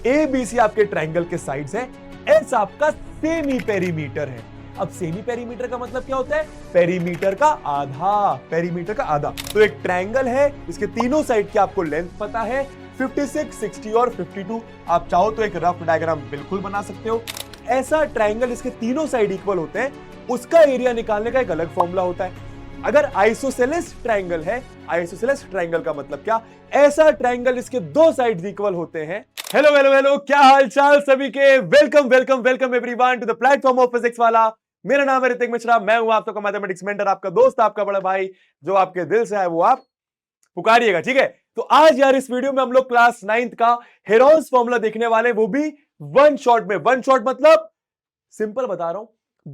ABC आपके triangle के sides है, S आपका सेमी पेरीमीटर है। अब सेमी पेरीमीटर का मतलब क्या होता है? पेरीमीटर का आधा, पेरीमीटर का आधा। तो एक ट्रायंगल है, इसके तीनों साइड की आपको लेंथ पता है 56, 60 और 52। आप चाहो तो एक रफ डायग्राम बिल्कुल बना सकते हो। ऐसा ट्रायंगल इसके तीनों साइड इक्वल होते हैं, उसका एरिया निकालने का एक अलग फॉर्मूला होता है। अगर आइसोसेलेस ट्रायंगल है, आइसोसेलेस ट्रायंगल का मतलब क्या? ऐसा ट्रायंगल इसके दो साइड्स इक्वल होते हैं। हेलो हेलो हेलो, क्या हाल चाल सभी के? Welcome welcome welcome everyone to the platform of Physics Wallah. मेरा नाम है ऋतिक मिश्रा, मैं हूं आप सबका मैथमेटिक्स मेंटर, आपका दोस्त, आपका बड़ा भाई। जो आपके दिल से है वो आप पुकारिएगा, ठीक है? तो आज यार इस वीडियो में हम लोग क्लास 9th का हेरोन्स फॉर्मूला देखने वाले, वो भी वन शॉट में। वन शॉट मतलब सिंपल बता रहा हूं,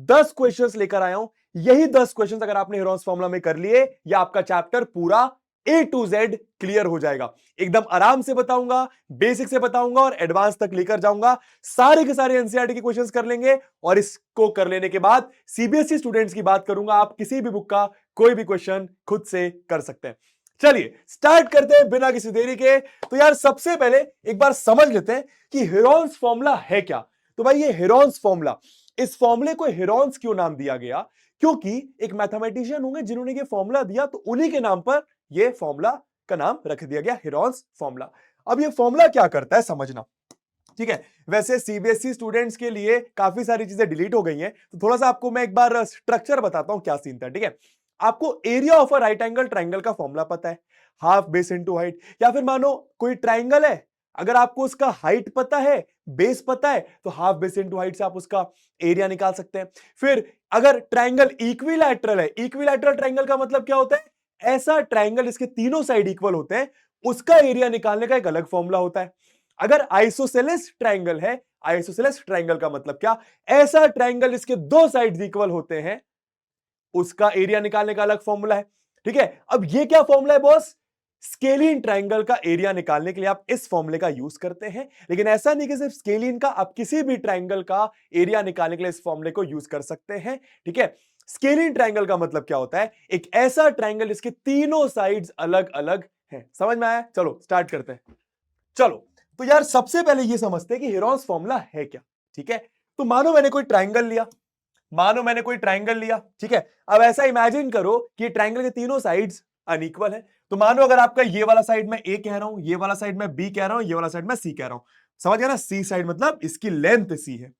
10 क्वेश्चंस लेकर आया हूं। यही 10 क्वेश्चंस अगर आपने हेरोन्स फॉर्मूला में कर लिए, या आपका चैप्टर पूरा A to Z क्लियर हो जाएगा। एकदम आराम से बताऊंगा, बेसिक से बताऊंगा और एडवांस तक लेकर जाऊंगा। सारे के सारे एनसीईआरटी के क्वेश्चंस कर लेंगे, और इसको कर लेने के बाद सीबीएसई स्टूडेंट्स की बात करूंगा। आप किसी भी बुक का कोई भी क्वेश्चन खुद से कर सकते हैं। चलिए स्टार्ट करते हैं बिना किसी देरी के। तो यार सबसे पहले एक बार समझ लेते हैं कि हेरोन्स फॉर्मूला है क्या। तो भाई ये हेरोन्स फॉर्मूला, इस फॉर्मूले को हेरोन्स क्यों नाम दिया गया? क्योंकि एक मैथमेटिशियन होंगे जिन्होंने ये फॉर्मूला दिया, तो उन्हीं के नाम पर ये फॉर्मूला का नाम रख दिया गया हेरोन्स फॉर्मूला। अब ये फॉर्मूला क्या करता है समझना, ठीक है? वैसे सीबीएसई स्टूडेंट्स के लिए काफी सारी चीजें डिलीट हो गई हैं, तो थोड़ा सा आपको मैं एक बार स्ट्रक्चर बताता हूं क्या सीन था, ठीक है? आपको area of a right angle triangle का फॉर्मूला पता है, हाफ बेस इनटू हाइट। या फिर मानो कोई ट्राइंगल है, अगर आपको उसका हाइट पता है, बेस पता है, तो हाफ बेस इनटू हाइट से आप उसका एरिया निकाल सकते हैं। फिर अगर ट्राइंगल इक्विलैटरल है, इक्विलैटरल ट्राइंगल का मतलब क्या होता है? ऐसा ट्राइंगल इसके तीनों साइड इक्वल होते हैं, उसका एरिया निकालने का एक अलग फॉर्मूला होता है। अगर आइसोसेलेस ट्राइंगल है, आइसोसेलेस ट्राइंगल का मतलब क्या? ऐसा ट्राइंगल इसके दो साइड्स इक्वल होते हैं, उसका एरिया निकालने का अलग फॉर्मूला है, ठीक है? अब ये क्या फॉर्मूला है बॉस? स्केलिन ट्राइंगल का एरिया निकालने के लिए आप इस फॉर्मूले का यूज करते हैं। लेकिन ऐसा नहीं कि सिर्फ स्केलिन का, आप किसी भी ट्राइंगल का एरिया निकालने के लिए इस फॉर्मूले को यूज कर सकते हैं, ठीक है? स्केलिन ट्राइंगल का मतलब क्या होता है? एक ऐसा ट्राइंगल इसके तीनों साइड्स अलग अलग हैं। समझ में आया? चलो स्टार्ट करते हैं। चलो तो यार सबसे पहले ये समझते हैं कि हेरोन्स फॉर्मूला है क्या, ठीक है? तो मानो मैंने कोई ट्राइंगल लिया, मानो मैंने कोई ट्राइंगल लिया, ठीक है? अब ऐसा इमेजिन करो कि ट्राइंगल के तीनों साइड्स अनइक्वल है। तो मानो अगर आपका ये वाला साइड मैं ए कह रहा हूं, ये वाला साइड मैं बी कह रहा हूं, ये वाला साइड मैं सी कह रहा हूं। समझ गया ना? सी साइड मतलब इसकी लेंथ सी है।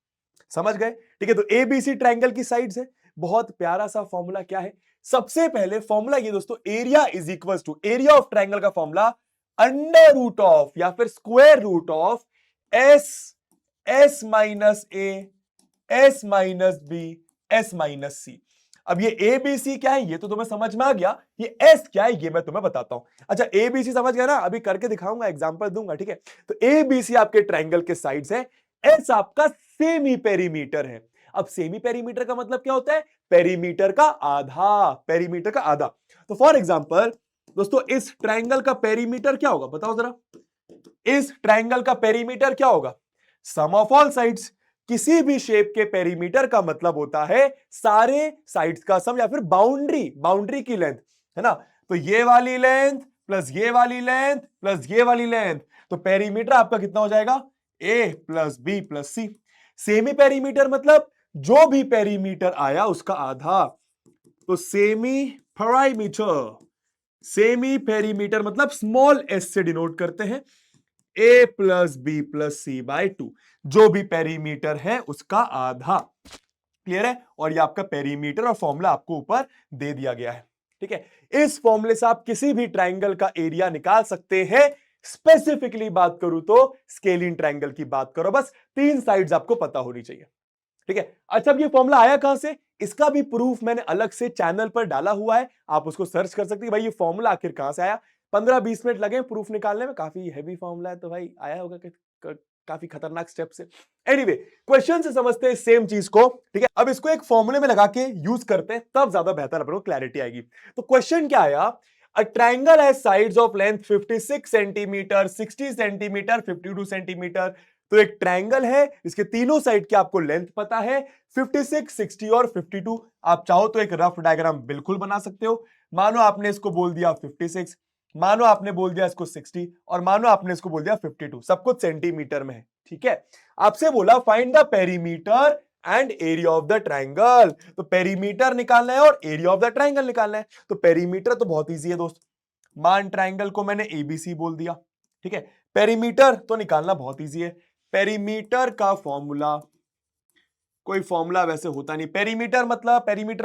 समझ गए? ठीक है, तो एबीसी ट्राइंगल की साइड्स है। बहुत प्यारा सा फॉर्मूला क्या है? सबसे पहले फॉर्मूला ये दोस्तों, area is equal to, area of triangle का फॉर्मूला अंडर रूट ऑफ या फिर square root of S minus A, S minus B, S minus C. अब ये ए बी सी क्या है ये तो तुम्हें समझ में आ गया, ये एस क्या है ये मैं तुम्हें बताता हूं। अच्छा ए बी सी समझ गया ना? अभी करके दिखाऊंगा, एग्जांपल दूंगा, ठीक है? तो ए बी सी आपके ट्राइंगल के साइड्स है, एस आपका सेमी पेरीमीटर है। अब सेमी पेरीमीटर का मतलब क्या होता है? पेरीमीटर का आधा, पेरीमीटर का आधा। तो फॉर एग्जांपल दोस्तों, इस ट्राइंगल का पेरीमीटर क्या होगा बताओ जरा? इस ट्राइंगल का पेरीमीटर क्या होगा? सम ऑफ ऑल साइड्स। किसी भी शेप के पेरीमीटर का मतलब होता है सारे साइड्स का सम, या फिर बाउंड्री, बाउंड्री की लेंथ, है ना? तो ये वाली लेंथ प्लस ये वाली लेंथ प्लस ये वाली लेंथ, तो पेरीमीटर आपका कितना हो जाएगा? ए प्लस बी प्लस सी। सेमी पेरीमीटर मतलब जो भी पेरीमीटर आया उसका आधा। तो सेमी पेरीमीटर, सेमी पेरीमीटर मतलब स्मॉल एस से डिनोट करते हैं, ए प्लस बी प्लस सी बाय 2। जो भी पेरीमीटर है उसका आधा। क्लियर है? और ये आपका पेरीमीटर और फॉर्मूला आपको ऊपर दे दिया गया है, ठीक है? इस फॉर्मूले से आप किसी भी ट्राइंगल का एरिया निकाल सकते हैं। स्पेसिफिकली बात करूं तो स्केलिन ट्राइंगल की बात करो, बस 3 साइड्स आपको पता होनी चाहिए, ठीक है? अच्छा, अब ये फॉर्मूला आया कहां से? इसका भी प्रूफ मैंने अलग से चैनल पर डाला हुआ है, आप उसको सर्च कर सकते हैं। भाई ये फॉर्मूला आखिर कहां से आया? 15-20 मिनट लगे प्रूफ निकालने में, काफी हैवी फॉर्मूला है, तो भाई आया होगा काफी खतरनाक स्टेप से। एनीवे, क्वेश्चन से समझते हैं सेम चीज को, ठीक है? अब इसको एक फॉर्मूले में लगा के यूज करते हैं, तब ज्यादा बेहतर अपने को क्लैरिटी आएगी। तो क्वेश्चन क्या आया? A triangle has sides of length 56 centimetre, 60 centimetre, 52 centimetre. तो एक ट्राइंगल है, इसके तीनों साइड की आपको लेंथ पता है 56, 60 और 52। आप चाहो तो एक रफ डायग्राम बिल्कुल बना सकते हो। मानो आपने इसको बोल दिया 56, मानो आपने बोल दिया इसको 60, और मानो आपने इसको बोल दिया 52। सब कुछ सेंटीमीटर में है, ठीक है, आपसे बोला find the perimeter and area of the triangle, तो पेरीमीटर निकालना है और एरिया ऑफ द ट्राइंगल निकालना है। तो पेरीमीटर तो बहुत इजी है दोस्त, मान ट्राइंगल को मैंने एबीसी बोल दिया, ठीक है। पेरीमीटर तो निकालना बहुत इजी है, पेरीमीटर का फॉर्मूला, कोई फॉर्मूला वैसे होता नहीं, पेरीमीटर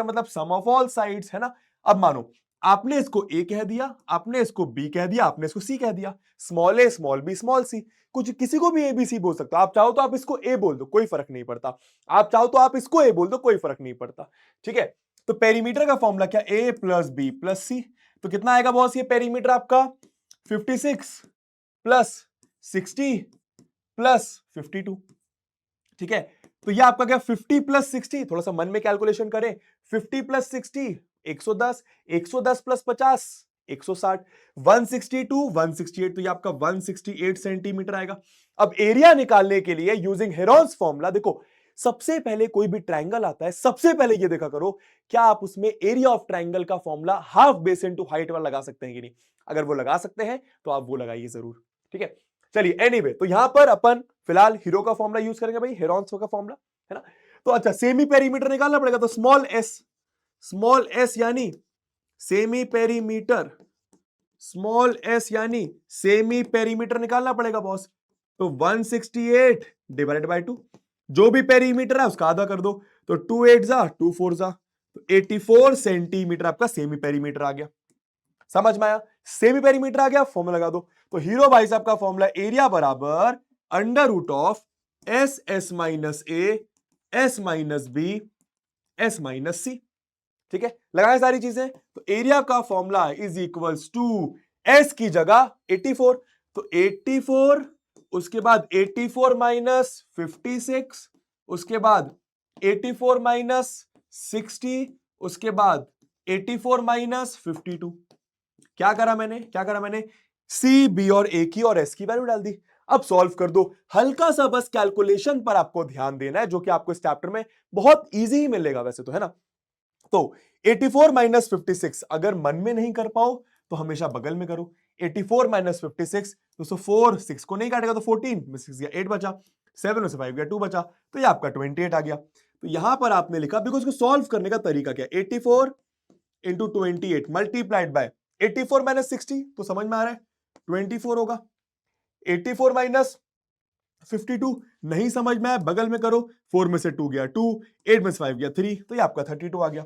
मतलब सम ऑफ ऑल साइड्स, है ना। अब मानो आपने इसको ए कह दिया, आपने इसको बी कह दिया, आपने इसको सी कह दिया, स्मॉल ए स्मॉल बी स्मॉल सी, कुछ किसी को भी ए बी सी बोल सकते हो। आप चाहो तो आप इसको ए बोल दो, कोई फर्क नहीं पड़ता, आप चाहो तो आप इसको ए बोल दो, कोई फर्क नहीं पड़ता, ठीक है। तो पेरीमीटर का फॉर्मूला क्या, ए प्लस बी प्लस सी। तो कितना आएगा बॉस ये पेरीमीटर आपका, 56 प्लस 60 प्लस 52, ठीक है। तो ये आपका क्या 50 प्लस 60, थोड़ा सा मन में कैलकुलेशन करें, 50 प्लस 60 110, 110 प्लस 50 160, 162 168, तो ये आपका 168 सेंटीमीटर आएगा। अब एरिया निकालने के लिए यूजिंग हेरोन्स फॉर्मूला, देखो सबसे पहले कोई भी ट्राइंगल आता है, सबसे पहले ये देखा करो क्या आप उसमें एरिया ऑफ ट्राइंगल का formula half base into height वाला लगा सकते हैं कि नहीं। अगर वो लगा सकते हैं तो आप वो लगाइए जरूर, ठीक है। चलिए एनीवे, तो यहां पर अपन फिलहाल हीरो का फॉर्मूला यूज करेंगे भाई, हेरोन्स का फॉर्मूला, है ना। तो अच्छा सेमी पेरीमीटर निकालना पड़ेगा, तो स्मॉल एस यानी सेमी पेरीमीटर, स्मॉल एस यानी सेमी पेरीमीटर निकालना पड़ेगा बॉस। तो 168 डिवाइडेड बाय 2, जो भी पेरीमीटर है उसका आधा कर दो, तो 2 8 जा 2 4 जा, तो 84 सेंटीमीटर आपका सेमी पेरीमीटर आ गया। समझ में आया, सेमी पेरीमीटर आ गया, फॉर्मूला लगा दो। तो हीरो भाई साहब का फॉर्मूला एरिया बराबर under root of S S minus A S minus B S minus C, ठीक है। लगाए सारी चीजें, तो एरिया का formula is equals to S की जगह 84, तो 84 उसके बाद 84 माइनस 56, उसके बाद 84 माइनस 60, उसके बाद 84 माइनस 52। क्या करा मैंने सी बी और ए की और एस की वैल्यू डाल दी। अब सॉल्व कर दो, हल्का सा बस कैलकुलेशन पर आपको ध्यान देना है, जो कि आपको इस चैप्टर में बहुत इजी ही मिलेगा वैसे तो, है ना। तो 84 माइनस 56 अगर मन में नहीं कर पाओ तो हमेशा बगल में करो। 84 माइनस 56, तो 4 6 को नहीं काटेगा, तो 14 में 6 गया 8 बचा, 7 में से 5 गया 2 बचा, तो ये आपका 28 आ गया। तो यहां पर आपने लिखा, बिकॉज इसको सॉल्व करने का तरीका क्या, 84 इंटू 28 मल्टीप्लाइड बाय 84 माइनस 60, तो समझ में आ रहा है 24 होगा। 84 माइनस 52 नहीं समझ में आया, बगल में करो, 4 में से 2 गया 2, 8 में से 5 गया 3, तो ये आपका 32 आ गया,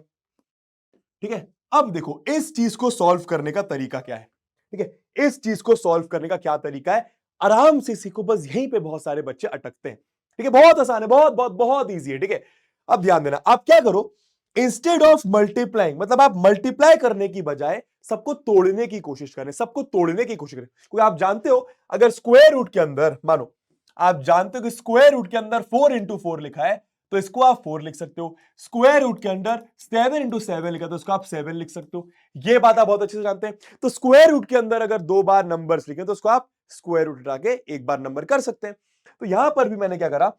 ठीक है। अब देखो इस चीज को सॉल्व करने का तरीका क्या है, ठीक है। इस चीज को सॉल्व करने का क्या तरीका है, आराम से सीखो, बस यहीं पे बहुत सारे बच्चे अटकते हैं, ठीक है। बहुत आसान है, बहुत बहुत बहुत इजी है, ठीक है। अब ध्यान देना, आप क्या करो, इंस्टेड ऑफ मल्टीप्लाइंग, मतलब आप मल्टीप्लाई करने की बजाय सबको तोड़ने की कोशिश करें, सबको तोड़ने की कोशिश करें। क्योंकि आप जानते हो अगर स्क्वायर रूट के अंदर, मानो आप जानते हो कि स्क्वायर रूट के अंदर 4 इंटू 4 लिखा है, तो इसको आप 4 लिख सकते हो। स्क्वायर रूट के अंदर 7 इंटू 7 लिखा, तो इसको आप 7 लिख सकते हो। ये बात आप बहुत अच्छे से जानते हैं। तो स्क्वायर रूट के अंदर अगर 2 बार नंबर्स लिखे, तो उसको आप स्क्वायर रूट उठा के एक बार नंबर कर सकते हैं। तो यहां पर भी मैंने क्या करा,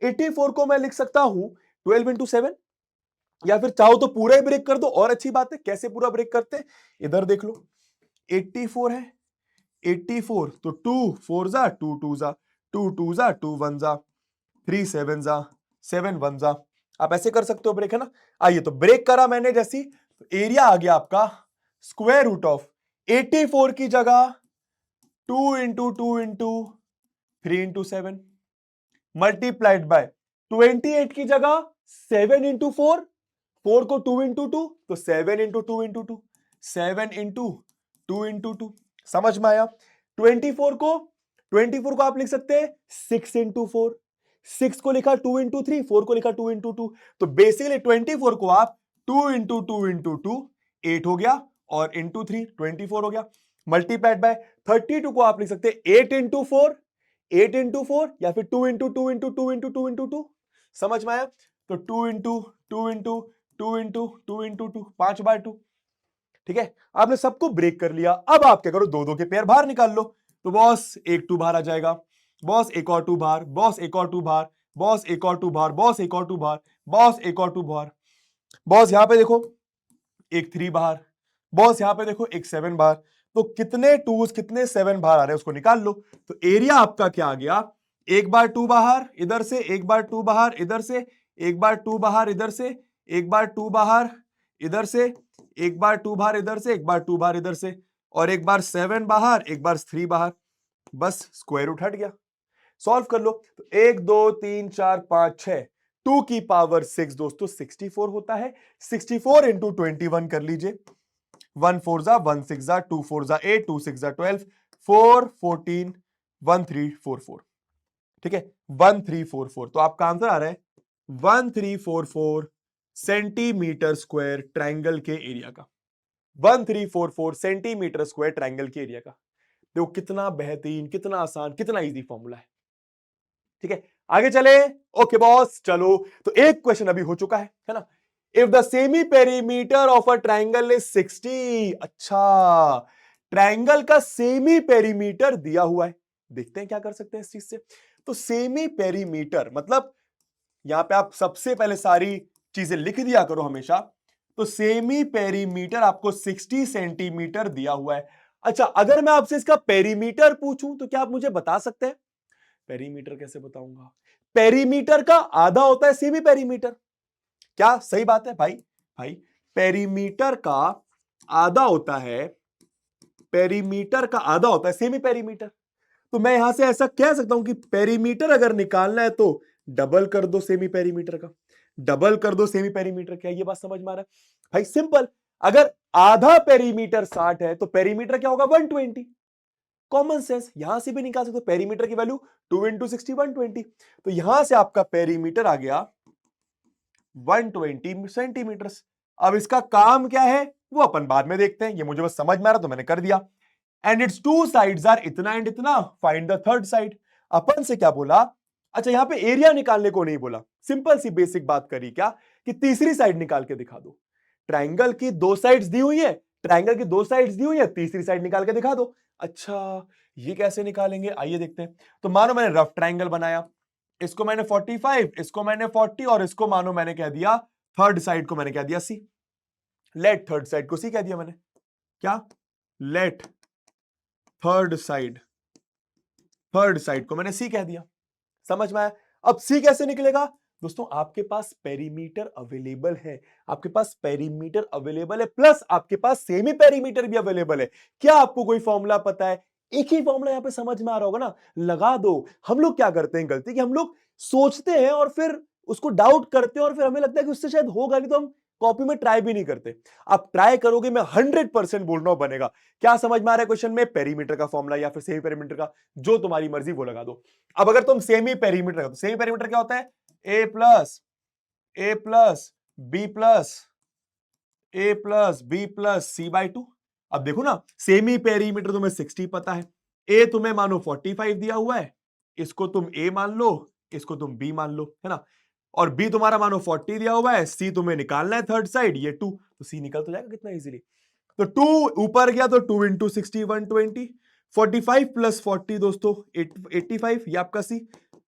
84 को मैं लिख सकता हूं 12 इंटू 7, या फिर चाहो तो पूरा ही ब्रेक कर दो, और अच्छी बात है। कैसे पूरा ब्रेक करते हैं, इधर देख लो, 84 है, 84 तो 2 4 जा 2 2 जा 2 2 जा 2 1 जा 3 7 जा 7 1 जा, आप ऐसे कर सकते हो ब्रेक, है ना। आइए, तो ब्रेक करा मैंने जैसी, तो एरिया आ गया आपका स्क्वायर रूट ऑफ 84 की जगह 2 into 2 into 3 into 7 multiplied by 28 की जगह 7 इंटू 4, 4 को 2 इंटू 2, तो 7 इंटू 2 इंटू 2, 7 इंटू 2 इंटू 2, समझ में आया। 24 को आप लिख सकते हैं 6 इंटू 4, 6 को लिखा 2 इंटू 3, 4 को लिखा 2 इंटू 2, तो बेसिकली 24 को आप 2 इंटू 2 इंटू 2 8 हो गया, और इंटू 3 24 हो गया, मल्टीप्लाइड बाय 32 को आप लिख सकते हैं 8 इंटू 4, 8 इंटू 4, या फिर 2 इंटू 2 इंटू 2 इंटू 2 इंटू 2, समझ में आया। तो 2 into 2 into 2 into 2 into 2, 5 by 2, ठीक है। आपने सबको ब्रेक कर लिया। अब आप क्या करो, 2 2 के पेयर बाहर निकाल लो, तो बॉस एक 2 बाहर आ जाएगा, बॉस एक और 2 बाहर, बॉस एक और 2 बाहर, बॉस एक और 2 बाहर, बॉस एक और 2 बाहर, बॉस एक और 2 बाहर, बॉस यहां पे देखो एक 3 बाहर, बॉस यहां पे देखो एक 7 बाहर। तो कितने 2s कितने 7 बाहर आ रहे हैं उसको निकाल लो। तो एरिया आपका क्या आ गया, एक बार 2 बाहर इधर से, एक बार 2 बाहर इधर से, एक बार 2 बाहर इधर से, एक बार 2 बाहर इधर से, एक बार 2 बाहर इधर से, एक बार 2 बाहर इधर से, और एक बार 7 बाहर, एक बार 3 बाहर। बस स्क्वायर रूट हट गया। सॉल्व कर लो। तो 1 2 3 4 5 6, 2 की पावर 6 दोस्तों 64 होता है। 64 इंटू 21 कर लीजिए। 1 4 जा 1 6 जा 2 4 जा 8 2 6 जा 12 4 14 1 3 4 4। ठीक है, 1344। तो आपका आंसर आ रहा है 1344 सेंटीमीटर स्क्वायर ट्रायंगल के एरिया का। 1344 सेंटीमीटर स्क्वायर ट्रायंगल के एरिया का। देखो कितना बेहतरीन, कितना आसान, कितना इजी फॉर्मूला है। ठीक है, आगे चले। ओके बॉस, चलो। तो एक क्वेश्चन अभी हो चुका है ना। If the semi perimeter of a triangle is 60। अच्छा, ट्रायंगल का सेमी पेरीमीटर दिया हुआ है। देखते हैं क्या कर सकते हैं इस चीज से। तो सेमी पेरीमीटर मतलब यहां पे आप सबसे पहले सारी चीजें लिख दिया करो हमेशा। तो सेमी पेरीमीटर आपको 60 सेंटीमीटर दिया हुआ है। अच्छा, अगर मैं आपसे इसका पेरीमीटर पूछूं तो क्या आप मुझे बता सकते हैं? पेरीमीटर कैसे बताऊंगा? पेरीमीटर का आधा होता है सेमी पेरीमीटर। क्या सही बात है भाई? भाई पेरीमीटर का आधा होता है, पेरीमीटर का आधा होता है सेमी पेरीमीटर। तो मैं यहां से ऐसा कह सकता हूं कि पेरीमीटर अगर निकालना है तो डबल कर दो सेमी पेरीमीटर का, डबल कर दो सेमी पेरीमीटर। क्या ये बात समझ में आ रहा है भाई? सिंपल। अगर आधा पेरीमीटर 60 है तो पेरीमीटर क्या होगा? 120। कॉमन सेंस, यहां से भी निकाल सकते हो। पेरीमीटर की वैल्यू 2 इंटू 60 120। तो यहां से आपका पेरीमीटर आ गया 120 सेंटीमीटर। अब इसका काम क्या है वो अपन बाद में देखते हैं, ये मुझे बस समझ में आ रहा तो मैंने कर दिया। And its two sides are इतना एंड इतना, फाइंड द थर्ड साइड। अपन से क्या बोला? अच्छा, यहां पे एरिया निकालने को नहीं बोला, सिंपल सी बेसिक बात करी क्या कि तीसरी साइड निकाल के दिखा दो। ट्रायंगल की दो साइड्स दी हुई है, ट्रायंगल की दो साइड्स दी हुई है, तीसरी साइड निकाल के दिखा दो। अच्छा, ये कैसे निकालेंगे? आइए देखते हैं। तो मानो मैंने रफ ट्रायंगल बनाया, इसको मैंने 45, इसको मैंने 40, और इसको मानो मैंने कह दिया थर्ड साइड को मैंने कह दिया सी। लेट थर्ड साइड को सी कह दिया मैंने। क्या? Let third side, third side को मैंने सी कह दिया। समझ में आया? अब सी कैसे निकलेगा? दोस्तों आपके पास पेरीमीटर अवेलेबल है, आपके पास पेरीमीटर अवेलेबल है, प्लस आपके पास सेमी पेरीमीटर भी अवेलेबल है। क्या आपको कोई फॉर्मूला पता है? एक ही फॉर्मूला यहां पे समझ में आ रहा होगा ना, लगा दो। हम लोग क्या करते हैं गलती कि हम लोग सोचते हैं और फिर उसको डाउट करते हैं और फिर हमें लगता है कि उससे शायद होगा नहीं, तो हम कॉपी में ट्राई भी नहीं करते। आप ट्राई करोगे, मैं 100% बोल रहा हूं बनेगा। क्या समझ में आ रहा है क्वेश्चन में? पेरीमीटर का फॉर्मूला या फिर सेमी पेरीमीटर का, जो तुम्हारी मर्जी वो लगा दो। अब अगर तुम सेमी पेरीमीटर का, तो सेमी पेरीमीटर क्या होता है? A plus B plus A plus B plus C by 2। अब देखो ना, सेमी पेरीमीटर तुम्हें 60 पता है, ए तुम्हें मानो 45 दिया हुआ है, इसको तुम ए मान लो, इसको तुम बी मान लो, है ना। और बी तुम्हारा मानो 40 दिया हुआ है, सी तुम्हें निकालना है थर्ड साइड, ये 2, तो सी निकल तो जाएगा कितना इजीली। तो 2 ऊपर गया तो 2 इंटू 60 120, 45 प्लस 40 दोस्तों 85, ये आपका सी।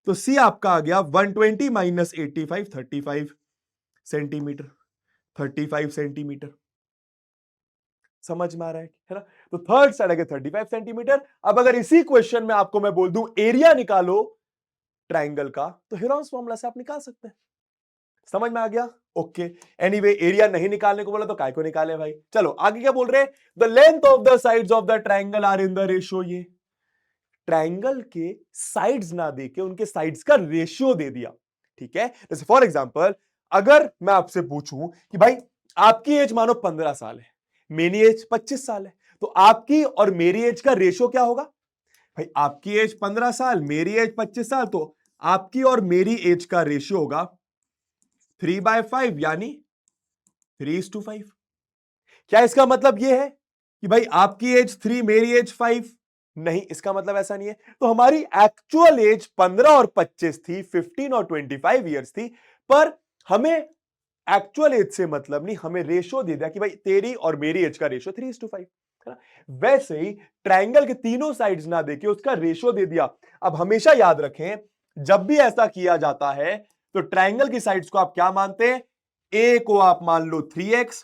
तो सी आपका आ गया 120 माइनस 85 35 सेंटीमीटर, 35 सेंटीमीटर। समझ में आ रहा है ना? तो थर्ड साइड आ गया 35 सेंटीमीटर। अब अगर इसी क्वेश्चन में आपको मैं बोल दूं एरिया निकालो ट्राइंगल का, तो हेरोन्स फॉर्मूला से आप निकाल सकते हैं। समझ में आ गया? ओके। एनीवे, एरिया नहीं निकालने को बोला तो काय को निकाले भाई। चलो आगे क्या बोल रहे हैं? The length of the sides of the triangle are in the ratio. ये ट्राइंगल के साइड्स ना देके उनके साइड्स का रेशियो दे दिया। ठीक है, जैसे फॉर एग्जांपल अगर मैं आपसे पूछूं कि भाई आपकी एज मानो 15 साल है, मेरी एज 25 साल है, तो आपकी और मेरी एज का रेशियो क्या होगा? भाई आपकी एज 15 साल, मेरी एज 25 साल, तो आपकी और मेरी एज का रेशियो होगा 3/5, यानी 3:5। क्या इसका मतलब यह है कि भाई आपकी एज 3 मेरी एज 5? नहीं, इसका मतलब ऐसा नहीं है। तो हमारी एक्चुअल एज 15 और 25 थी, 15 और 25 ईयर्स थी, पर हमें एक्चुअल एज से मतलब नहीं, हमें रेशियो दे दिया कि भाई तेरी और मेरी एज का रेशियो 3:5, है ना। वैसे ही ट्रायंगल के तीनों साइड्स ना देके उसका रेशियो दे दिया। अब हमेशा याद रखें, जब भी ऐसा किया जाता है तो ट्रायंगल की साइड्स को आप क्या मानते हैं? ए को आप मान लो 3x,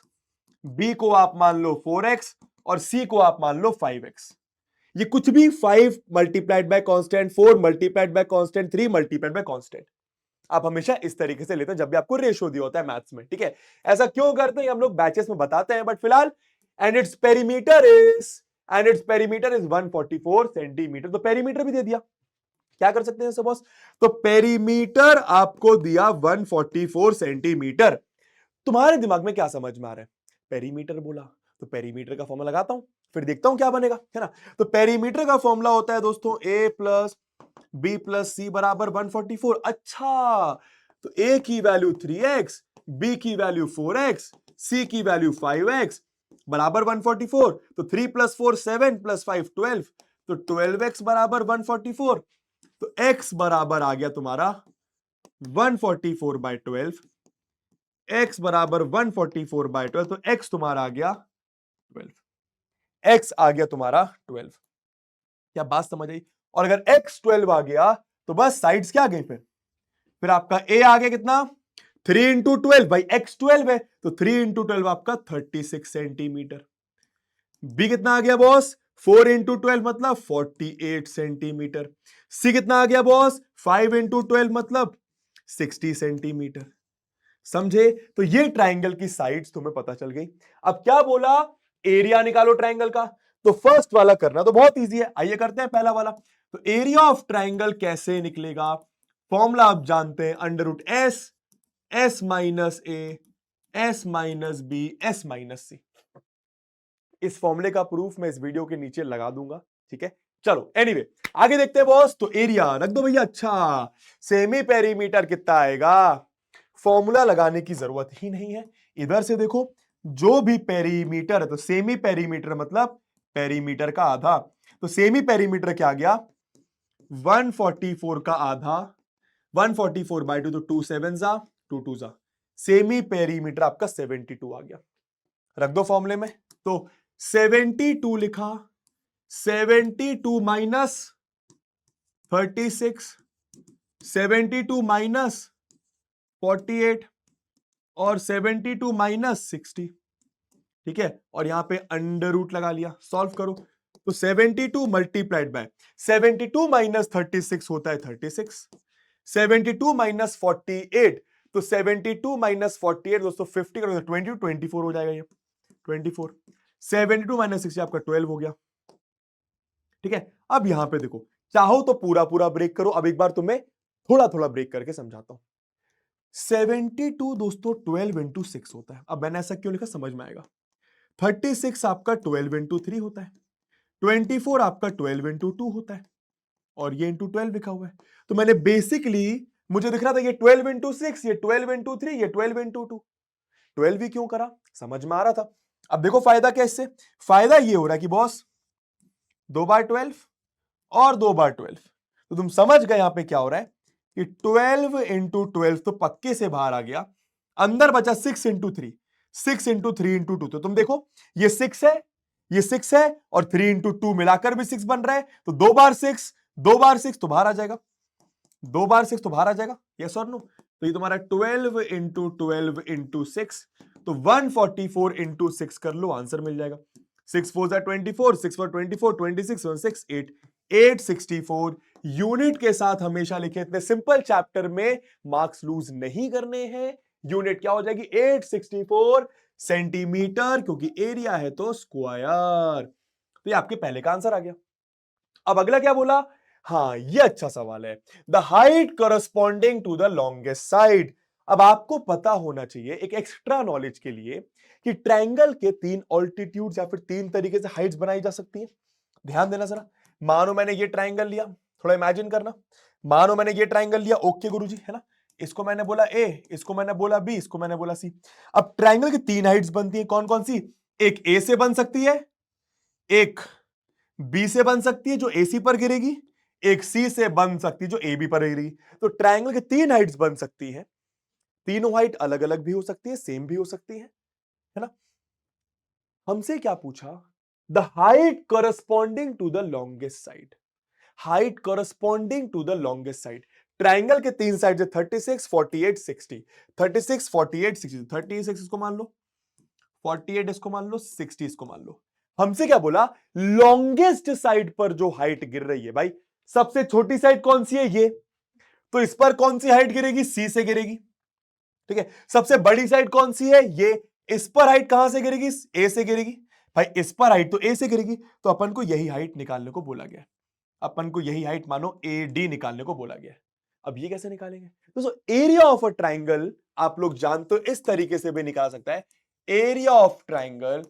बी को आप मान लो 4x, और सी को आप मान लो 5x। ये कुछ भी 5 multiplied by constant, 4 multiplied by constant, 3 multiplied by constant, आप हमेशा इस तरीके से लेते हैं जब भी आपको रेशियो दिया होता है मैथ्स में, ठीक है। ऐसा क्यों करते हैं हम लोग बैचेस में बताते हैं, बट फिलहाल and it's perimeter is 144 centimetre. तो पेरीमीटर भी दे दिया, क्या कर सकते हैं सपोज, तो पेरीमीटर आपको दिया 144 सेंटीमीटर। तुम्हारे दिमाग में क्या समझ में आ रहा है, पेरीमीटर बोला तो पेरीमीटर का फॉर्मूला लगाता हूं, फिर देखता हूं क्या बनेगा, है ना। तो पेरीमीटर का फॉर्मूला होता है दोस्तों a प्लस बी प्लस सी बराबर 144। अच्छा, तो a की वैल्यू 3x, b की वैल्यू 4x, c की वैल्यू 5x बराबर 144। तो 3 प्लस 4 7 प्लस 5 12, तो 12x बराबर 144। तो x बराबर आ गया तुम्हारा 144 बाय 12, x बराबर 144 बाय 12, तो x तुम्हारा आ गया 12, x आ गया तुम्हारा 12। क्या बात समझ आई? और अगर x 12 आ गया तो बस साइड्स क्या आ गई, फिर आपका a आ गया कितना, 3 इंटू 12, भाई x 12 है तो 3 इंटू 12 आपका 36 सेंटीमीटर। b कितना आ गया बॉस, 4 इंटू 12 मतलब 48 सेंटीमीटर। c कितना आ गया बॉस, 5 इंटू 12 मतलब 60 सेंटीमीटर। समझे? तो ये ट्राइंगल की साइड्स तुम्हें पता चल गई। अब क्या बोला, एरिया निकालो ट्राइंगल का। तो फर्स्ट वाला करना तो बहुत इजी है, आइए करते हैं पहला वाला। तो एरिया ऑफ ट्राइंगल कैसे निकलेगा, फॉर्मूला आप जानते हैं, under root S, S minus A, S minus B, S minus C. इस फॉर्मूले का प्रूफ मैं इस वीडियो के नीचे लगा दूंगा, ठीक है। चलो एनीवे आगे देखते हैं बॉस। तो एरिया रख दो भैया। अच्छा, सेमी पेरीमीटर कितना आएगा, फॉर्मूला लगाने की जरूरत ही नहीं है। इधर से देखो, जो भी पेरीमीटर है, तो सेमी पेरीमीटर मतलब पेरीमीटर का आधा। तो सेमी पेरीमीटर क्या आ गया, 144 का आधा, 144 बाय 2, तो 2 7 जा 2 2 जा, सेमी पेरीमीटर आपका 72 आ गया। रख दो फॉर्मूले में। तो 72 लिखा, 72 माइनस 36, 72 माइनस 48 और 72 माइनस 60, ठीक है। और यहां पे अंडर रूट लगा लिया, सॉल्व करो। तो 72 मल्टीप्लाइड बाय 72 माइनस 36 होता है 36, 72 माइनस 48, तो 72 माइनस 48 दोस्तों 50 करोगे तो 20 24 हो जाएगा, ये 24। 72 माइनस 60 आपका 12 हो गया, ठीक है। अब यहां पे देखो, चाहो तो पूरा पूरा ब्रेक करो, अब एक बार तुम्हें थोड़ा थोड़ा ब्रेक करके समझाता हूं। 72 दोस्तों 12 इंटू 6 होता है। अब मैंने ऐसा क्यों लिखा समझ में आएगा। 36 आपका 12 इंटू 3 होता है, 24 आपका 12 इंटू 2 होता है, और ये इंटू 12 लिखा हुआ है। तो मैंने बेसिकली, मुझे दिख रहा था ये 12 इंटू 6, ये 12 इंटू 3, ये 12 इंटू 2, 12 ही क्यों करा, समझ में आ रहा था। अब देखो फायदा क्या इससे, फायदा ये हो रहा है कि बॉस 2 बार 12 और 2 बार 12, तो तुम समझ गए यहां पे क्या हो रहा है कि 12 इंटू 12 तो पक्के से बाहर आ गया, अंदर बचा 6 इंटू 3, 6 इंटू 3 इंटू 2। तो तुम देखो ये 6 है, ये 6 है, और 3 इंटू 2 मिलाकर भी 6 बन रहा है, तो 2 बार 6, 2 बार 6 तो बाहर आ जाएगा, 2 बार 6 तो बाहर आ जाएगा, यस और नो। तो ये तुम्हारा 12 इंटू 12 इंटू 6, तो 144 इंटू 6 कर लो, आंसर मिल जाएगा। 6 4 24, 6 4 24, 26 1 6 8, 864 यूनिट के साथ हमेशा लिखे, इतने सिंपल चैप्टर में मार्क्स लूज नहीं करने हैं। यूनिट क्या हो जाएगी, 864 सेंटीमीटर, क्योंकि एरिया है तो स्क्वायर। तो ये आपके पहले का आंसर आ गया। अब अगला क्या बोला, हाँ ये अच्छा सवाल है, the height corresponding to the longest side. अब आपको पता होना चाहिए एक एक्स्ट्रा नॉलेज के लिए कि ट्रायंगल के 3 ऑल्टीट्यूड या फिर 3 तरीके से हाइट्स बनाई जा सकती है। ध्यान देना जरा, मानो मैंने ये ट्रायंगल लिया, थोड़ा इमेजिन करना, मानो मैंने ये ट्रायंगल लिया, ओके गुरुजी, है ना। इसको मैंने बोला ए, इसको मैंने बोला बी, इसको मैंने बोला सी। अब ट्रायंगल की 3 हाइट्स बनती है, कौन कौन सी, एक ए से बन सकती है, एक बी से बन सकती है जो एसी पर गिरेगी, एक सी से बन सकती है जो ए बी पर गिरेगी। तो ट्रायंगल की 3 हाइट्स बन सकती है, तीनों हाइट अलग अलग भी हो सकती है, सेम भी हो सकती है ना। हमसे क्या पूछा, the height corresponding to the longest side, height corresponding to the longest side. Triangle के 3 साइड है 36 48 60, 36 48 60, 36 इसको मान लो, 48 इसको मान लो, 60 इसको मान लो। हमसे क्या बोला, लॉन्गेस्ट साइड पर जो हाइट गिर रही है, भाई सबसे छोटी साइड कौन सी है, ये, तो इस पर कौन सी हाइट गिरेगी, सी से गिरेगी। ठीक है, सबसे बड़ी साइड कौन सी है, ये, इस पर हाइट कहां से गिरेगी, ए से गिरेगी। भाई इस पर हाइट तो ए से गिरेगी, तो अपन को यही हाइट निकालने को बोला गया, अपन को यही हाइट मानो ए डी निकालने को बोला गया। अब ये कैसे निकालेंगे दोस्तों, एरिया ऑफ अ ट्राइंगल आप लोग जानते हो इस तरीके से भी निकाल सकता है, area of triangle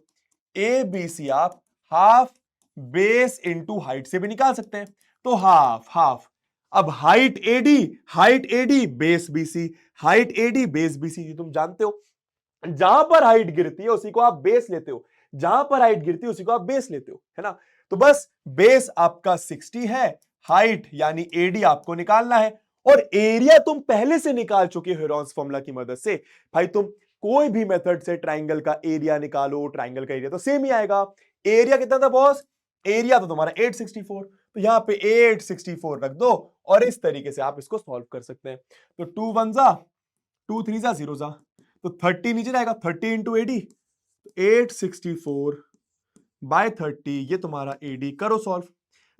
A B C आप हाफ बेस इंटू हाइट से भी निकाल सकते हैं, तो हाफ हाफ, अब height AD base BC, height AD base BC, तुम जानते हो जहां पर हाइट गिरती है उसी को आप बेस लेते हो, जहां पर हाइट गिरती है उसी को आप बेस लेते हो, है ना। तो बस बेस आपका 60 है, हाइट यानी एडी आपको निकालना है, और एरिया तुम पहले से निकाल चुके हो हेरॉन्स फॉर्मूला की मदद से। भाई तुम कोई भी मेथड से ट्राइंगल का एरिया निकालो, ट्राइंगल का एरिया तो सेम ही आएगा। एरिया कितना था बॉस, एरिया तो तुम्हारा 864, तो यहां पे 864 रख दो, और इस तरीके से आप इसको सॉल्व कर सकते हैं। तो 2 1 जा 2 3 जा 0 जा, तो 30 नीचे जाएगा, 30 इंटू एडी, 864 बाय 30, ये तुम्हारा एडी, करो सॉल्व।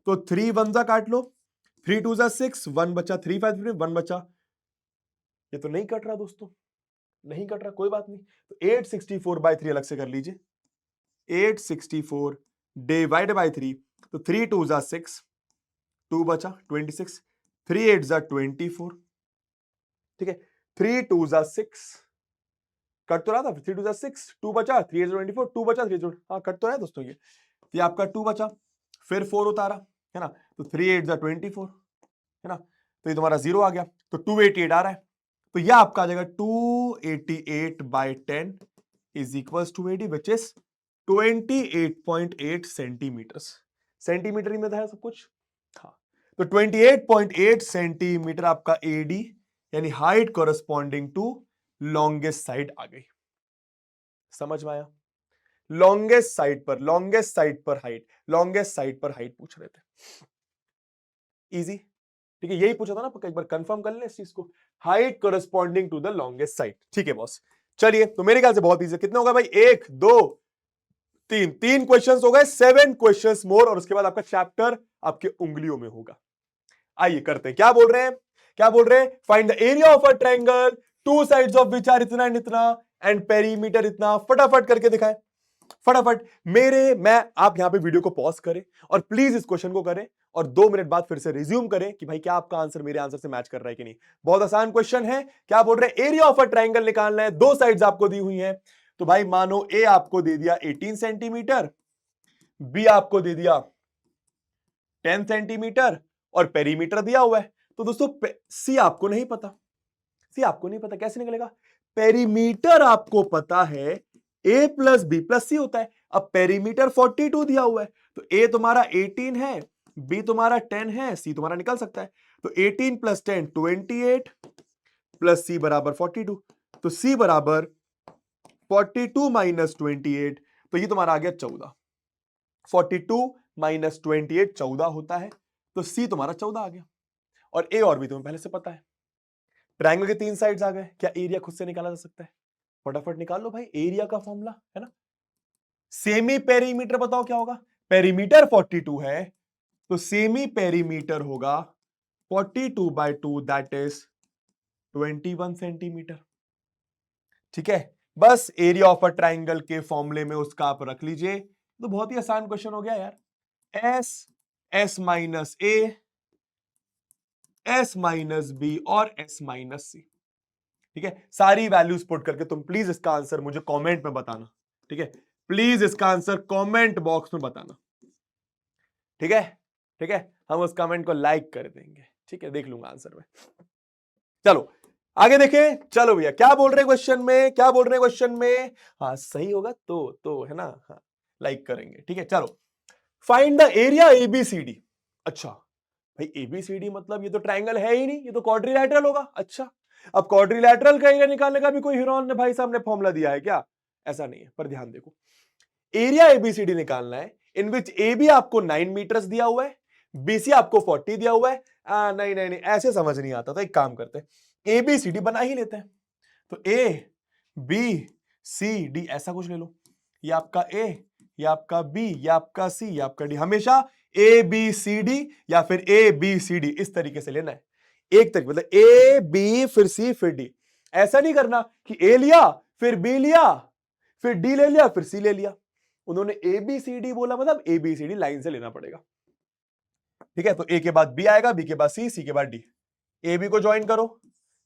तो 3 1 जा काट लो, 3 2 जा 6, 1 बचा, 3 5 1 बचा, ये तो नहीं कट रहा दोस्तों, नहीं कट रहा, कोई बात नहीं। तो 864 बाय 3 अलग से कर लीजिए, 864 डिवाइड बाय 3, तो 3 2 जा 6, 2 बचा 26, 3 8 जा 24, ठीक है, 3 2 जा 6, कट तो रहा था, 3 2 जा 6, 2 बचा, 3 8 जा 24, 2 बचा, 3 हाँ कट तो है दोस्तों, ये आपका 2 बचा, फिर 4 उतारा, है ना, तो 3 8 जा 24, है ना, तो ये तुम्हारा 0 आ गया, तो 288 आ रहा है, तो यह आपका आ जाएगा 288 by 10 is equals to 80, which is 28.8 centimetre. Centimetre ही में था सब कुछ, हाँ, तो 28.8 सेंटीमीटर आपका एडी यानी height corresponding to longest side आ गई। समझ में आया, लॉन्गेस्ट साइड पर हाइट पूछ रहे थे, इजी। ठीक है, यही पूछा था ना, एक बार कंफर्म कर ले इस चीज को, height corresponding to the longest side. ठीक है बॉस, चलिए, तो मेरे ख्याल से बहुत इजी, कितने हो गए भाई, 1 2 3 क्वेश्चंस हो गए, 7 क्वेश्चंस मोर, और उसके बाद आपका चैप्टर आपके उंगलियों में होगा। आइए करते हैं, क्या बोल रहे हैं, find the area of a triangle, two sides of which are इतना एंड इतना, एंड पेरीमीटर इतना, फटाफट करके दिखाए, फटाफट। आप यहां पे वीडियो को पॉज करें और प्लीज इस क्वेश्चन को करें, और 2 मिनट बाद फिर से रिज्यूम करें कि भाई क्या आपका आंसर मेरे आंसर से मैच कर रहा है कि नहीं। बहुत आसान क्वेश्चन है, क्या बोल रहे हैं, एरिया ऑफ अ ट्रायंगल निकालना है, 2 साइड्स आपको दी हुई हैं, तो भाई मानो ए आपको दे दिया 18 सेंटीमीटर, बी आपको दे दिया 10 सेंटीमीटर, और पेरीमीटर दिया हुआ है। तो दोस्तों सी आपको नहीं पता, कैसे निकलेगा, पेरीमीटर आपको पता है a प्लस बी प्लस सी होता है। अब पेरीमीटर 42 दिया हुआ है, तो a तुम्हारा 18 है, b तुम्हारा 10 है, c तुम्हारा निकल सकता है, तो 18 प्लस 10 28 प्लस c बराबर 42, तो c बराबर 42 माइनस 28, तो ये तुम्हारा आ गया 14, 42 माइनस 28 14 होता है, तो c तुम्हारा 14 आ गया, और a और b तुम्हें पहले से पता है। ट्रायंगल के 3 साइड्स आ गए, क्या एरिया खुद से निकाला जा सकता है, फटाफट निकाल लो भाई, एरिया का फॉर्मूला है ना। सेमी पेरीमीटर बताओ क्या होगा, पेरीमीटर 42 है, तो सेमी पेरीमीटर होगा 42 बाय 2, दैट इज 21 सेंटीमीटर। ठीक है, बस एरिया ऑफ अ ट्राइंगल के फॉर्मूले में उसका आप रख लीजिए, तो बहुत ही आसान क्वेश्चन हो गया यार, S minus A, S minus B और एस माइनस सी। ठीक है, सारी वैल्यूज पुट करके तुम प्लीज इसका आंसर मुझे कमेंट में बताना। ठीक है, प्लीज इसका आंसर कमेंट बॉक्स में बताना। ठीक है, हम उस कमेंट को लाइक कर देंगे। ठीक है, देख लूंगा आंसर में। चलो आगे देखें, चलो भैया क्या बोल रहे हैं क्वेश्चन में, हाँ सही होगा तो है ना, हाँ लाइक करेंगे। ठीक है, चलो फाइंड द एरिया एबीसीडी। अच्छा भाई एबीसीडी मतलब ये तो ट्रायंगल है ही नहीं, ये तो क्वाड्रिलैटरल होगा। अच्छा, अब क्वाड्रिलैटरल का एरिया निकालने का भी कोई हिरॉन ने भाई साहब ने फॉर्मूला दिया है क्या, ऐसा नहीं है। पर ध्यान देखो, एरिया एबीसीडी निकालना है, इन विच ए बी आपको 9 मीटर्स दिया हुआ है, बीसी आपको 40 दिया हुआ है। नहीं ऐसे समझ नहीं आता, तो एक काम करते हैं, एबीसीडी बना ही लेते हैं। तो ए बी सी डी ऐसा कुछ ले लो, ये आपका ए, ये आपका बी, ये आपका सी, ये आपका डी। हमेशा ए बी सी डी या फिर ए बी सी डी इस तरीके से लेना है। एक तरीके मतलब ए बी फिर सी फिर डी। ऐसा नहीं करना कि ए लिया फिर बी लिया फिर डी ले लिया फिर सी ले लिया। उन्होंने ए बी सी डी बोला मतलब A B C D line से लेना पड़ेगा। ठीक है, तो ए के बाद बी आएगा, बी के बाद सी, सी के बाद डी। ए बी को ज्वाइन करो,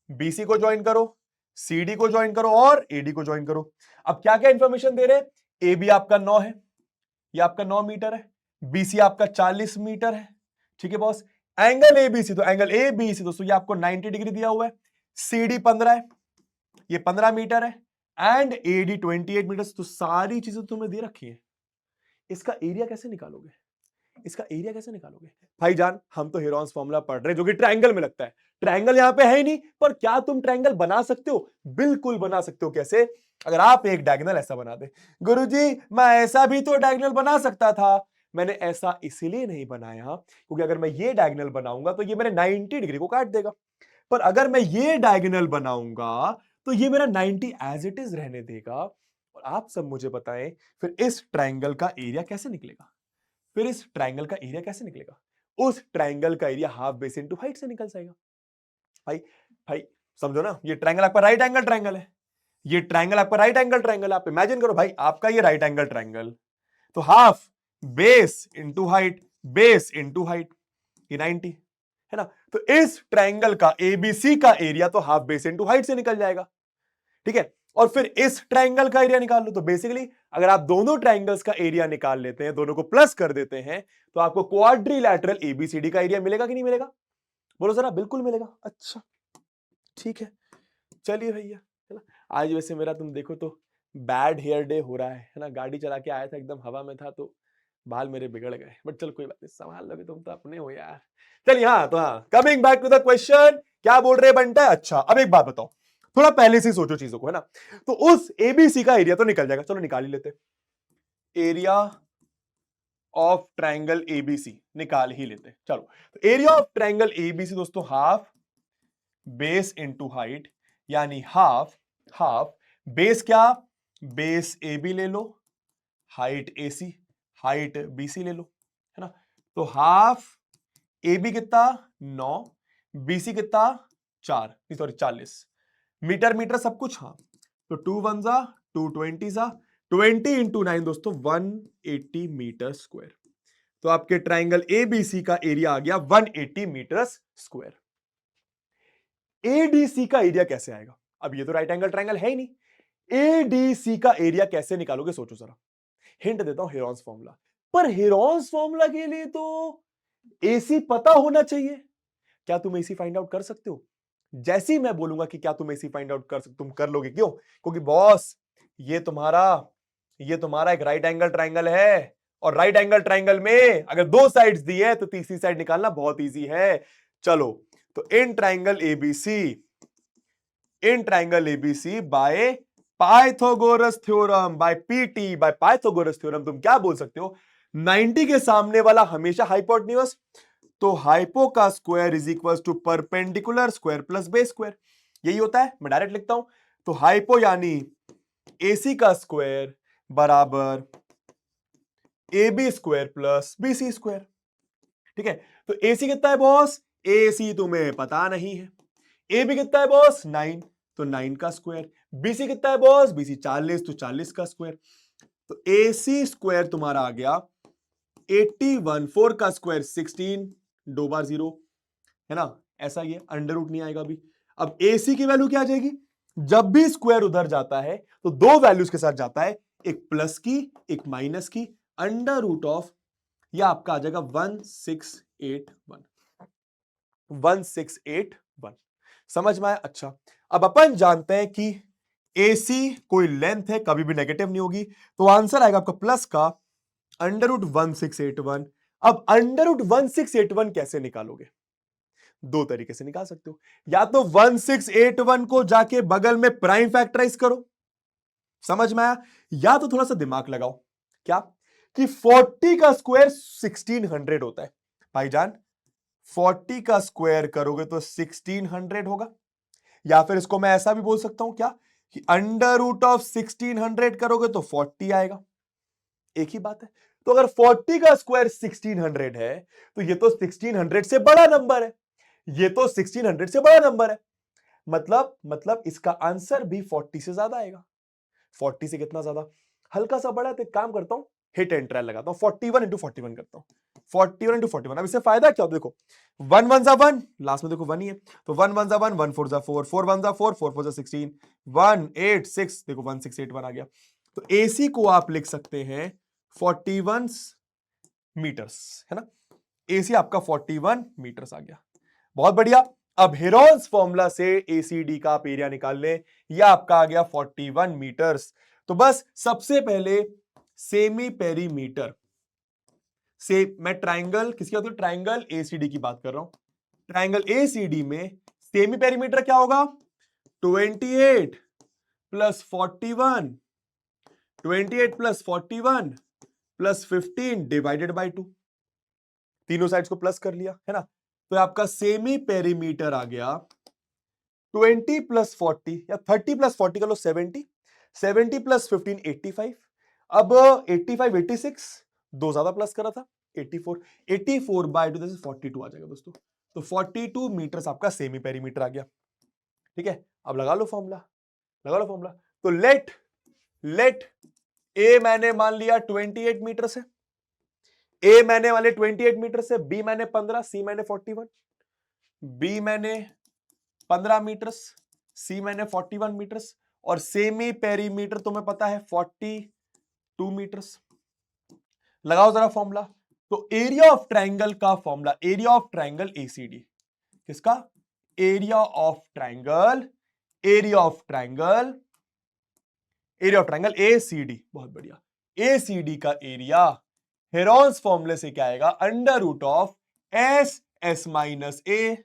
बी सी को ज्वाइन करो, सी डी को ज्वाइन करो और ए डी को ज्वाइन करो। अब क्या क्या इंफॉर्मेशन दे रहे हैं? ए बी आपका 9 है, ये आपका 9 मीटर है, बी सी आपका 40 मीटर है। ठीक है boss. Angle A B C, तो एंगल ए बी सी दोस्तों ये आपको 90 डिग्री दिया हुआ है। सी डी 15 है, ये 15 मीटर है एंड ए डी 28 मीटर। तो सारी चीजें तुम्हें दे रखी है। इसका एरिया कैसे निकालोगे? इसका एरिया कैसे निकालोगे भाईजान? हम तो हेरॉन्स फॉर्मूला पढ़ रहे हैं जो कि ट्रायंगल में लगता है। ट्रायंगल यहां पे है ही नहीं, पर क्या तुम ट्रायंगल बना सकते हो? बिल्कुल बना सकते हो। कैसे? अगर आप एक डायगोनल ऐसा बना दे। गुरुजी मैं ऐसा भी तो डायगोनल बना सकता था। मैंने ऐसा इसलिए नहीं बनाया क्योंकि अगर मैं ये डायगोनल बनाऊंगा तो ये मेरे 90 डिग्री को काट देगा, पर अगर मैं ये डायगोनल बनाऊंगा तो ये मेरा 90 एज इट इज रहने देगा। और आप सब मुझे बताएं फिर इस ट्रायंगल का एरिया कैसे निकलेगा? फिर इस ट्रायंगल का एरिया कैसे निकलेगा? उस ट्रायंगल का area half base into height से निकल जाएगा। भाई भाई समझो ना, ये ट्रायंगल आपका राइट एंगल ट्रायंगल है, ये ट्रायंगल आपका राइट एंगल ट्रायंगल। आप इमेजिन करो भाई, आपका ये राइट एंगल ट्रायंगल, तो half base into height, base into height, ये 90 है ना। तो इस ट्रायंगल का एबीसी का एरिया तो हाफ बेस इनटू हाइट से निकल जाएगा। ठीक है, और फिर इस ट्रायंगल का एरिया निकाल लो। तो बेसिकली अगर आप दोनों ट्रायंगल्स का एरिया निकाल लेते हैं, दोनों को प्लस कर देते हैं, तो आपको क्वाड्रिलैटरल एबीसीडी का एरिया मिलेगा कि नहीं मिलेगा? बोलो जरा। बिल्कुल मिलेगा। अच्छा ठीक है, चलिए भैया, है ना। आज वैसे मेरा तुम देखो तो बैड हेयर डे हो रहा है ना। गाड़ी चला के आया था, एकदम हवा में था तो बाल मेरे बिगड़ गए, बट चल कोई बात नहीं, संभाल लोगे तुम तो अपने हो यार। चलिए हाँ, तो हाँ, coming back to the question, क्या बोल रहे बंटा? अच्छा अब एक बात बताओ, थोड़ा पहले से सोचो चीजों को, है ना। तो उस एबीसी का एरिया तो निकल जाएगा, चलो निकाल ही लेते। एरिया ऑफ ट्रायंगल एबीसी निकाल ही लेते। चलो, तो एरिया ऑफ ट्रायंगल एबीसी दोस्तों हाफ बेस इनटू हाइट, यानी हाफ हाफ बेस क्या? बेस ए बी ले लो, हाइट ए सी, हाइट बी सी ले लो, है ना। तो हाफ ए बी कितना? 9, बी सी कितना? 4, सॉरी 40 मीटर, मीटर सब कुछ। हाँ, तो 2 1 जा 2 20 जा 20 इंटू 9 दोस्तों 180 मीटर स्क्वायर। तो आपके ट्राइंगल एबीसी का एरिया आ गया 180 मीटर स्क्वायर। एडीसी का एरिया कैसे आएगा? अब ये तो राइट एंगल ट्रायंगल है ही नहीं, एडीसी का एरिया कैसे निकालोगे? सोचो जरा। हिंट देता हूं, हेरॉन्स फॉर्मूला। पर हेरॉन्स फॉर्मूला के लिए तो एसी पता होना चाहिए। क्या तुम एसी फाइंड आउट कर सकते हो? जैसे ही मैं बोलूंगा कि क्या तुम एसी फाइंड आउट कर सकते, तुम कर लोगे। क्यों? क्योंकि बॉस ये तुम्हारा एक राइट एंगल ट्रायंगल है, और राइट एंगल ट्रायंगल में अगर दो साइड्स दी है तो तीसरी साइड निकालना बहुत इजी है। चलो, तो in triangle ABC by Pythagoras theorem, by PT, by Pythagoras theorem, तुम क्या बोल सकते हो? 90 के सामने वाला हमेशा हाइपोटेन्यूज, तो हाइपो का square is equal to perpendicular square plus base square. यही होता है। मैं डायरेक्ट लिखता हूं, तो हाइपो यानी एसी का स्क्वायर बराबर A B square plus B C square. ठीक है, तो एसी कितना है बॉस? एसी तुम्हें पता नहीं है। ए बी कितना है बॉस? 9, तो 9 का स्क्वायर। बीसी कितना है बॉस? बीसी 40, तो 40 का स्क्वायर। तो एसी स्क्वायर तुम्हारा आ गया 81, 4 का स्क्वायर 16, 2 बार 0, है ना। ऐसा ही है, अंडर रूट नहीं आएगा अभी। अब एसी की वैल्यू क्या आ जाएगी? जब भी स्क्वायर उधर जाता है तो दो वैल्यूज के साथ जाता है, एक प्लस की एक माइनस की, अंडर रूट ऑफ, यह आपका आ जाएगा 1681, 1681। समझ में आया? अच्छा, अब अपन जानते हैं कि AC कोई लेंथ है, कभी भी नेगेटिव नहीं होगी, तो आंसर आएगा आपका प्लस का अंडर रूट 1681। अब अंडर रूट 1681 कैसे निकालोगे? दो तरीके से निकाल सकते हो। या तो 1681 को जाके बगल में प्राइम फैक्टराइज करो, समझ में आया? या तो थोड़ा सा दिमाग लगाओ, क्या कि 40 का स्क्वायर 1600 होता है भाईजान। 40 का स्क्वायर करोगे तो 1600 होगा। या फिर इसको मैं ऐसा भी बोल सकता हूं, क्या कि अंडर रूट ऑफ 1600 करोगे तो 40 आएगा। एक ही बात है। तो अगर 40 का स्क्वायर 1600 है तो ये तो 1600 से बड़ा नंबर है, ये तो 1600 से बड़ा नंबर है, मतलब इसका आंसर भी 40 से ज्यादा आएगा। 40 से कितना ज्यादा, हल्का सा बड़ा है, तो एक काम करता हूं, हिट एंड ट्रायल लगाता हूं, 41 इंटू 41 करता हूं, 41 इंटू 41। अब इससे फायदा क्या होता है, देखो 1 1 जा 1, लास्ट में देखो 1 ही है, तो 1 1 जा 1, 1 4 जा 4, 4 1 जा 4, 4 4 जा 16, 1 8 6, देखो 1681 आ गया। तो एसी को आप लिख सकते हैं 41 मीटर्स, है ना, एसी आपका 41 मीटर्स आ गया। बहुत बढ़िया। अब हेरोल्स फॉर्मूला से एसीडी का आप एरिया निकाल लें, यह आपका आ गया 41 मीटर्स। तो बस सबसे पहले सेमी पेरीमीटर से, मैं ट्राइंगल किसकी बात कर रहा हूं, ट्राइंगल एसीडी की बात कर रहा हूं। ट्राइंगल एसीडी में सेमी पेरीमीटर क्या होगा, 28 plus 41, 28 plus 41 plus 15 divided by 2, तीनों साइड्स को प्लस कर लिया, है ना। तो आपका सेमी पेरीमीटर आ गया 20 प्लस 40 या 30 प्लस 40 कर लो 70, 70 प्लस 15 85, अब 85 86, दो ज्यादा प्लस करा था 84, 84 बाय 2 42 आ जाएगा दोस्तों। तो 42 मीटर्स आपका सेमी पेरीमीटर आ गया। ठीक है, अब लगा लो फॉर्मूला, लगा लो फॉर्मूला। तो लेट ए मैंने मान लिया 28 मीटर से, ए मैंने वाले 28 मीटर से, बी मैंने 15, सी मैंने 41, बी मैंने 15 मीटर्स, सी मैंने 41 मीटर्स, और सेमी पेरीमीटर तुम्हें पता है 42 मीटर्स। लगाओ जरा फॉर्मूला। तो एरिया ऑफ ट्राइंगल का formula, area of triangle ACD, किसका, area of triangle, area of triangle, area of triangle ACD, बहुत बढ़िया। एसीडी का एरिया हेरोल्स फॉर्मूले से क्या आएगा, under root of S S minus A,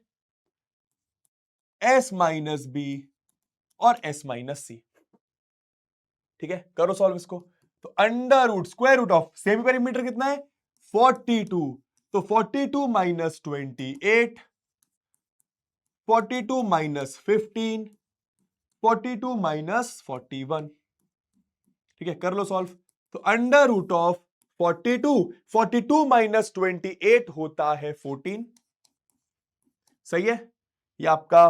S minus B और एस माइनस सी। ठीक है, करो सॉल्व इसको। तो under root square root of semi perimeter कितना है 42, तो 42 माइनस 28, 42 माइनस 15, 42 माइनस 41। ठीक है, कर लो सॉल्व। तो अंडर रूट ऑफ 42, 42 माइनस 28 होता है 14, सही है, ये आपका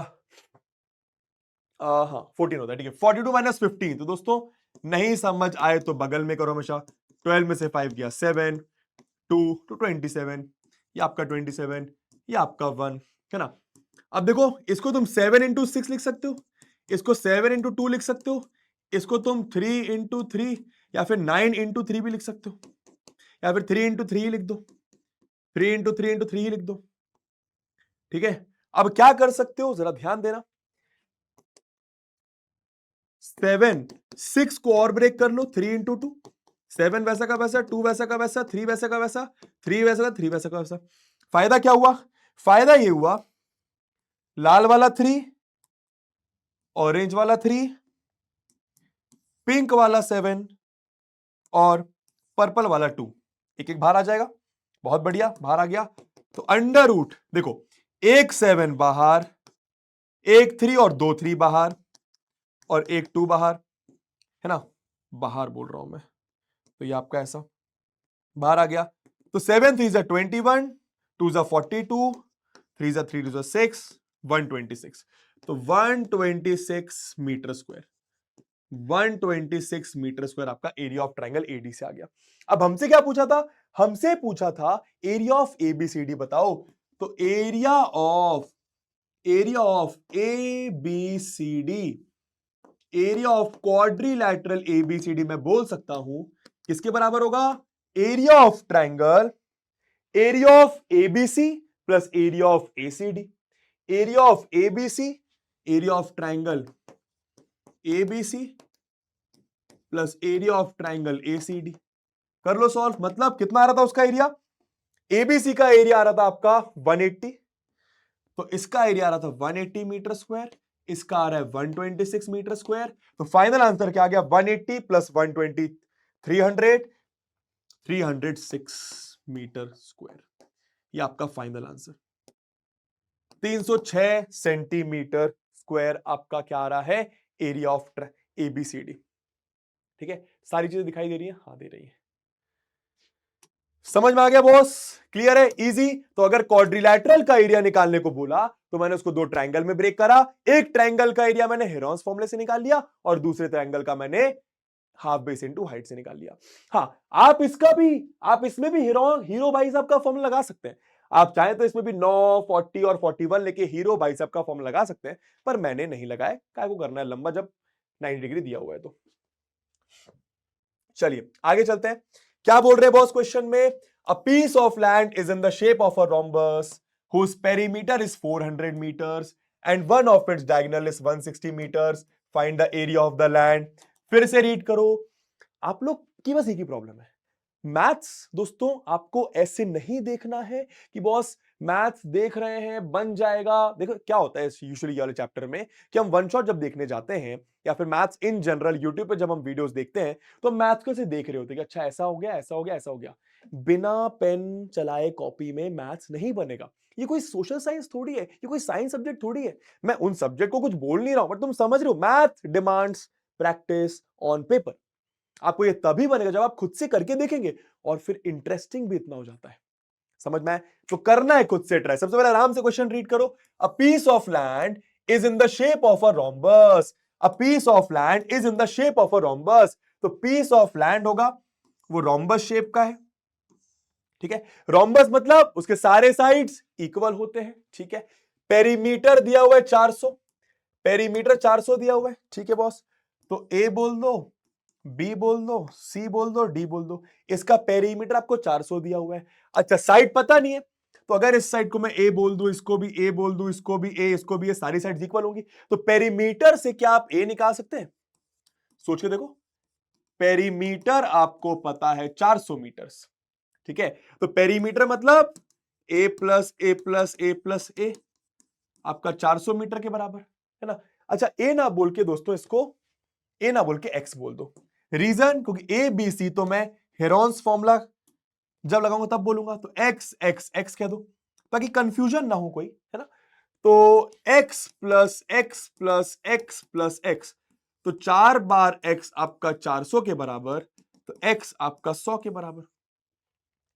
हाँ 14 होता है। ठीक है, 42 माइनस 15, तो दोस्तों नहीं समझ आए तो बगल में करो हमेशा, 12 में से 5 गया 7, 2 to 27, ये आपका 27, ये आपका 1, है ना। अब देखो इसको तुम 7 इंटू 6 लिख सकते हो, इसको 7 इंटू 2 लिख सकते हो, इसको तुम 3 इंटू 3 या फिर 9 इंटू 3 भी लिख सकते हो, या फिर 3 इंटू 3 लिख दो, 3 इंटू 3 इंटू 3 लिख दो। ठीक है, अब क्या कर सकते हो जरा ध्यान देना, 7 6 को और ब्रेक कर लो, 3 इंटू 2, 7 वैसा का वैसा, 2 वैसा का वैसा, 3 वैसा का वैसा, 3 वैसा का 3 वैसा का वैसा। फायदा क्या हुआ, फायदा ये हुआ लाल वाला 3, ऑरेंज वाला 3, पिंक वाला 7 और पर्पल वाला 2, एक एक बाहर आ जाएगा। बहुत बढ़िया, बाहर आ गया। तो अंडर रूट देखो, एक 7 बाहर, एक 3 और 2 3 बाहर, और एक 2 बाहर, है ना, बाहर बोल रहा हूं मैं, तो ये आपका ऐसा बाहर आ गया। तो 7 3 21, 2 42, 3 3 2 6, 126, तो 126 मीटर स्क्वायर, 126 मीटर स्क्वायर आपका एरिया ऑफ ट्राइंगल एडी से आ गया। अब हमसे क्या पूछा था, हमसे पूछा था एरिया ऑफ एबीसीडी बताओ। तो area of ABCD, area of quadrilateral ABCD मैं बोल सकता हूं किसके बराबर होगा, area of triangle, area of ABC plus area of ACD, area of ABC, area of triangle ABC plus area of triangle ACD. कर लो सॉल्व, मतलब कितना आ रहा था उसका एरिया, एबीसी का एरिया आ रहा था आपका 180, तो इसका एरिया आ रहा था 180 मीटर स्क्वायर, इसका आ रहा है 126 मीटर स्क्वायर। तो फाइनल आंसर क्या आ गया, 180 प्लस 120, 300, 306 मीटर स्क्वायर, ये आपका फाइनल आंसर। 306 सेंटीमीटर स्क्वायर आपका क्या आ रहा है, एरिया ऑफ एबीसीडी। ठीक है, सारी चीजें दिखाई दे रही है, हाँ दे रही है। समझ में आ गया बॉस? क्लियर है, इजी। तो अगर क्वाड्रिलैटरल का एरिया निकालने को बोला तो मैंने उसको दो ट्रायंगल में ब्रेक करा। एक ट्रायंगल का एरिया मैंने हेरॉन्स फॉर्मूले से निकाल लिया और दूसरे ट्रायंगल का मैंने हाफ बेस इनटू हाइट से निकाल लिया। हाँ, आप इसमें भी हीरो भाई साहब का फॉर्मूला लगा सकते हैं। आप चाहें तो इसमें भी 9, 40 और 41 लेके हीरो भाई साहब का फॉर्मूला लगा सकते हैं, पर मैंने नहीं लगाया। काय को करना है लंबा जब 90 डिग्री दिया हुआ है तो। चलिए आगे चलते हैं। क्या बोल रहे हैं बॉस क्वेश्चन में? A piece of land is in the shape of a rhombus whose perimeter is 400 meters and one of its diagonal is 160 meters. Find the area of the land. फिर से रीड करो। आप लोग की बस एक ही problem है, मैथ्स दोस्तों आपको ऐसे नहीं देखना है कि बॉस मैथ्स देख रहे हैं बन जाएगा। देखो क्या होता है यूजुअली वाले चैप्टर में कि हम वन शॉट जब देखने जाते हैं या फिर मैथ्स इन जनरल यूट्यूब पे जब हम वीडियोस देखते हैं तो मैथ्स को ऐसे देख रहे होते हैं कि अच्छा ऐसा हो गया, ऐसा हो गया, ऐसा हो गया। बिना पेन चलाए कॉपी में मैथ्स नहीं बनेगा। ये कोई सोशल साइंस थोड़ी है, ये कोई साइंस सब्जेक्ट थोड़ी है। मैं उन सब्जेक्ट को कुछ बोल नहीं रहा हूं, बट तुम समझ रहे हो, math demands practice on paper. आपको ये तभी बनेगा जब आप खुद से करके देखेंगे और फिर इंटरेस्टिंग भी इतना हो जाता है। समझ में आए? तो करना है खुद से ट्राई। सबसे पहले आराम से क्वेश्चन रीड करो। A piece of land is in the shape of a rhombus. A piece of land is in the shape of a rhombus. तो पीस ऑफ लैंड होगा वो रोम्बस शेप का है। ठीक है, रोम्बस मतलब उसके सारे साइड्स इक्वल होते हैं। ठीक है, पेरीमीटर दिया हुआ है 400, पेरीमीटर 400 दिया हुआ है। ठीक है बॉस, तो ए बोल दो, बी बोल दो, सी बोल दो, डी बोल दो। इसका पेरीमीटर आपको 400 दिया हुआ है। अच्छा, साइड पता नहीं है, तो अगर इस साइड को मैं ए बोल दूं, इसको भी ए बोल दूं, इसको भी ए, इसको भी ए, सारी साइड इक्वल होंगी, तो पेरीमीटर से क्या आप ए निकाल सकते हैं? सोच के देखो, पेरीमीटर आपको पता है 400 मीटर्स। ठीक है, तो पेरीमीटर मतलब ए plus A plus A plus ए, आपका 400 मीटर के बराबर है ना। अच्छा, ए ना बोल के दोस्तों इसको ए ना बोल के एक्स बोल दो। रीजन, क्योंकि ए बी सी तो मैं हेरॉन्स फॉर्मूला जब लगाऊंगा तब बोलूंगा, तो एक्स एक्स एक्स कह दो ताकि कंफ्यूजन ना हो कोई, है ना। तो x plus x plus x plus x, तो 4 बार एक्स आपका 400 के बराबर, तो एक्स आपका 100 के बराबर,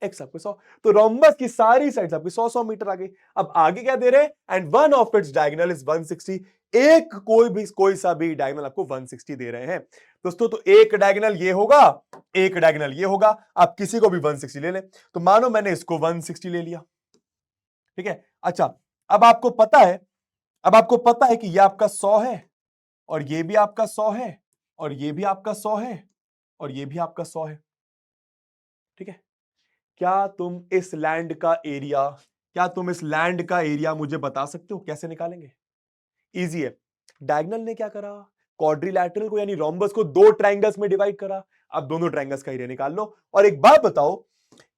एक्स आपको 100। तो रोम्बस की सारी साइड्स आपकी 100 मीटर आ गई। अब आगे क्या दे रहे हैं? And one of its diagonal is 160। एक कोई सा भी डायगोनल आपको 160 दे रहे हैं दोस्तों। तो एक डायगोनल ये होगा, एक डायगोनल ये होगा। आप किसी को भी 160 ले लें। तो मानो मैंने इसको 160 ले लिया। ठीक है, अच्छा अब आपको पता है, अब आपको पता है कि ये आपका 100 है और ये भी आपका 100 है और ये भी आपका 100 है और ये भी आपका 100 है। ठीक है, क्या तुम इस लैंड का एरिया, क्या तुम इस लैंड का एरिया मुझे बता सकते हो कैसे निकालेंगे? इजी है। डायगोनल ने क्या करा? क्वाड्रिलैटरल को यानी रोम्बस को दो ट्रायंगल्स में डिवाइड करा। अब दोनों ट्रायंगल्स का एरिया निकाल लो। और एक बात बताओ,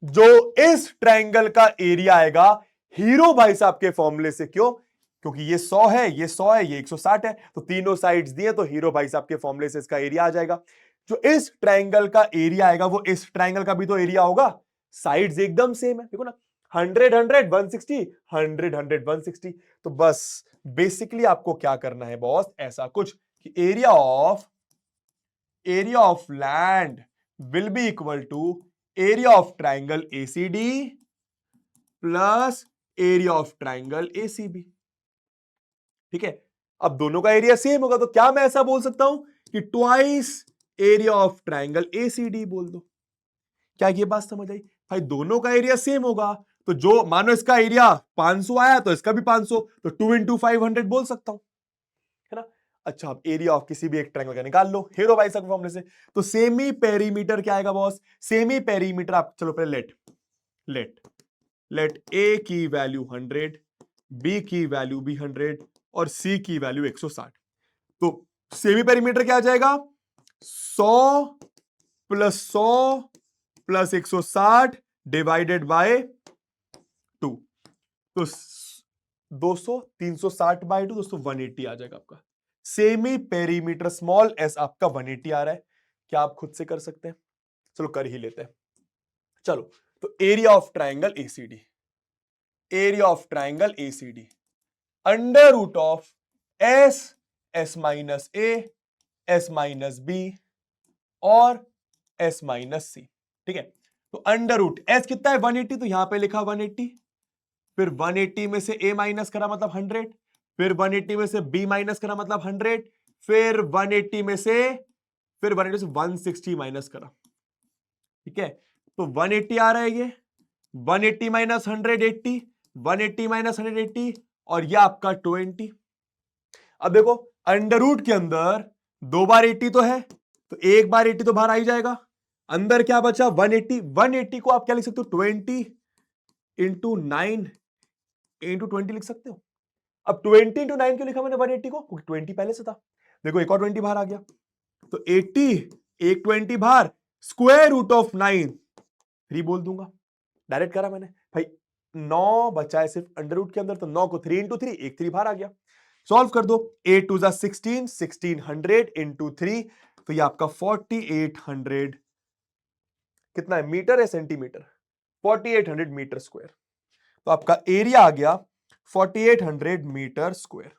जो इस ट्रायंगल का एरिया आएगा हीरो भाई साहब के फॉर्मूले से, क्यों? क्योंकि ये 100 है, ये 100 है, ये 160 है, तो तीनों साइड्स दिए तो हीरो भाई साहब के फॉर्मूले से इसका एरिया आ जाएगा। जो इस ट्रायंगल का एरिया आएगा वो इस ट्रायंगल का भी तो एरिया होगा। साइड्स एकदम सेम है, देखो ना, 100 100 160, 100 100 160। तो बस बेसिकली आपको क्या करना है बॉस, ऐसा कुछ कि area of land will be equal to area of triangle ACD plus area of triangle ACB. ठीक है, अब दोनों का एरिया सेम होगा तो क्या मैं ऐसा बोल सकता हूं कि twice area of triangle ACD बोल दो। क्या ये बात समझ आई? भाई दोनों का एरिया सेम होगा, तो जो मानो इसका एरिया 500 आया तो इसका भी 500, तो 2 इंटू 500 बोल सकता हूं, है ना। अच्छा, अब एरिया ऑफ किसी भी एक ट्रायंगल का निकाल लो हीरो बाई सब फॉर्मूले से। तो सेमी पेरीमीटर क्या आएगा बॉस? सेमी पेरीमीटर आप चलो पहले लेट लेट ए की वैल्यू 100, बी की वैल्यू भी 100 और सी की वैल्यू 160। तो सेमी पेरीमीटर क्या आ जाएगा? 100 प्लस 100 प्लस 160 डिवाइडेड बाय 2। तो 200, 360 बाय 2 दोस्तों 180 आ जाएगा आपका। सेमी पेरीमीटर स्मॉल एस आपका 180 आ रहा है। क्या आप खुद से कर सकते हैं? चलो कर ही लेते हैं। चलो, तो area of triangle ACD, area of triangle ACD under root of S, S minus A, S minus B और एस माइनस सी। ठीक है, तो अंडर रूट एस कितना है 180, तो यहां पे लिखा 180, फिर 180 में से ए माइनस करा मतलब 100, फिर 180 में से बी माइनस करा मतलब 100, फिर 180 में से 160 माइनस करा। ठीक है, तो 180 आ रहा है ये, 180 माइनस 180, 180 माइनस 180, और ये आपका 20। अब देखो अंडर रूट के अंदर 2 बार 80 तो है, तो एक बार 80 तो बाहर आ ही जाएगा। अंदर क्या बचा 180, 180 को आप क्या लिख सकते हो 20 इंटू 9 इंटू 20 लिख सकते हो। अब 20 इंटू 9 क्यों लिखा मैंने 180 को, क्योंकि 20 पहले से था। देखो एक और 20 बाहर आ गया, तो 80 एक 20 बाहर, स्क्वायर रूट ऑफ 9 3 बोल दूंगा, डायरेक्ट करा मैंने भाई। 9 बचा है सिर्फ अंडर रूट के अंदर, तो 9 को 3 इंटू 3, एक 3 बाहर आ गया। सॉल्व कर दो, 8 टू जा 16, 1600 इंटू 3, तो ये आपका 4800 कितना है मीटर है सेंटीमीटर, 4800 मीटर स्क्वायर। तो आपका एरिया आ गया 4800 मीटर स्क्वायर।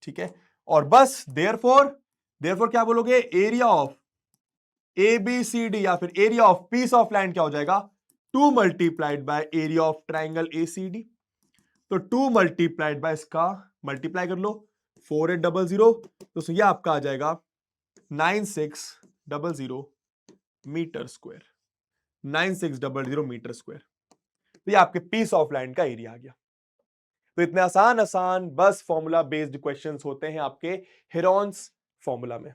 ठीक है, और बस देयरफॉर क्या बोलोगे, area of A B C D या फिर area of piece of land क्या हो जाएगा 2 multiplied by area of triangle A C D. तो 2 मल्टीप्लाइड बाय इसका मल्टीप्लाई कर लो 4800, तो ये आपका आ जाएगा 9600 मीटर स्क्वायर, 9600 मीटर स्क्वायर। तो ये आपके पीस ऑफ लैंड का एरिया आ गया। तो इतने आसान आसान बस फॉर्मूला बेस्ड क्वेश्चंस होते हैं आपके हेरॉन्स फॉर्मूला में।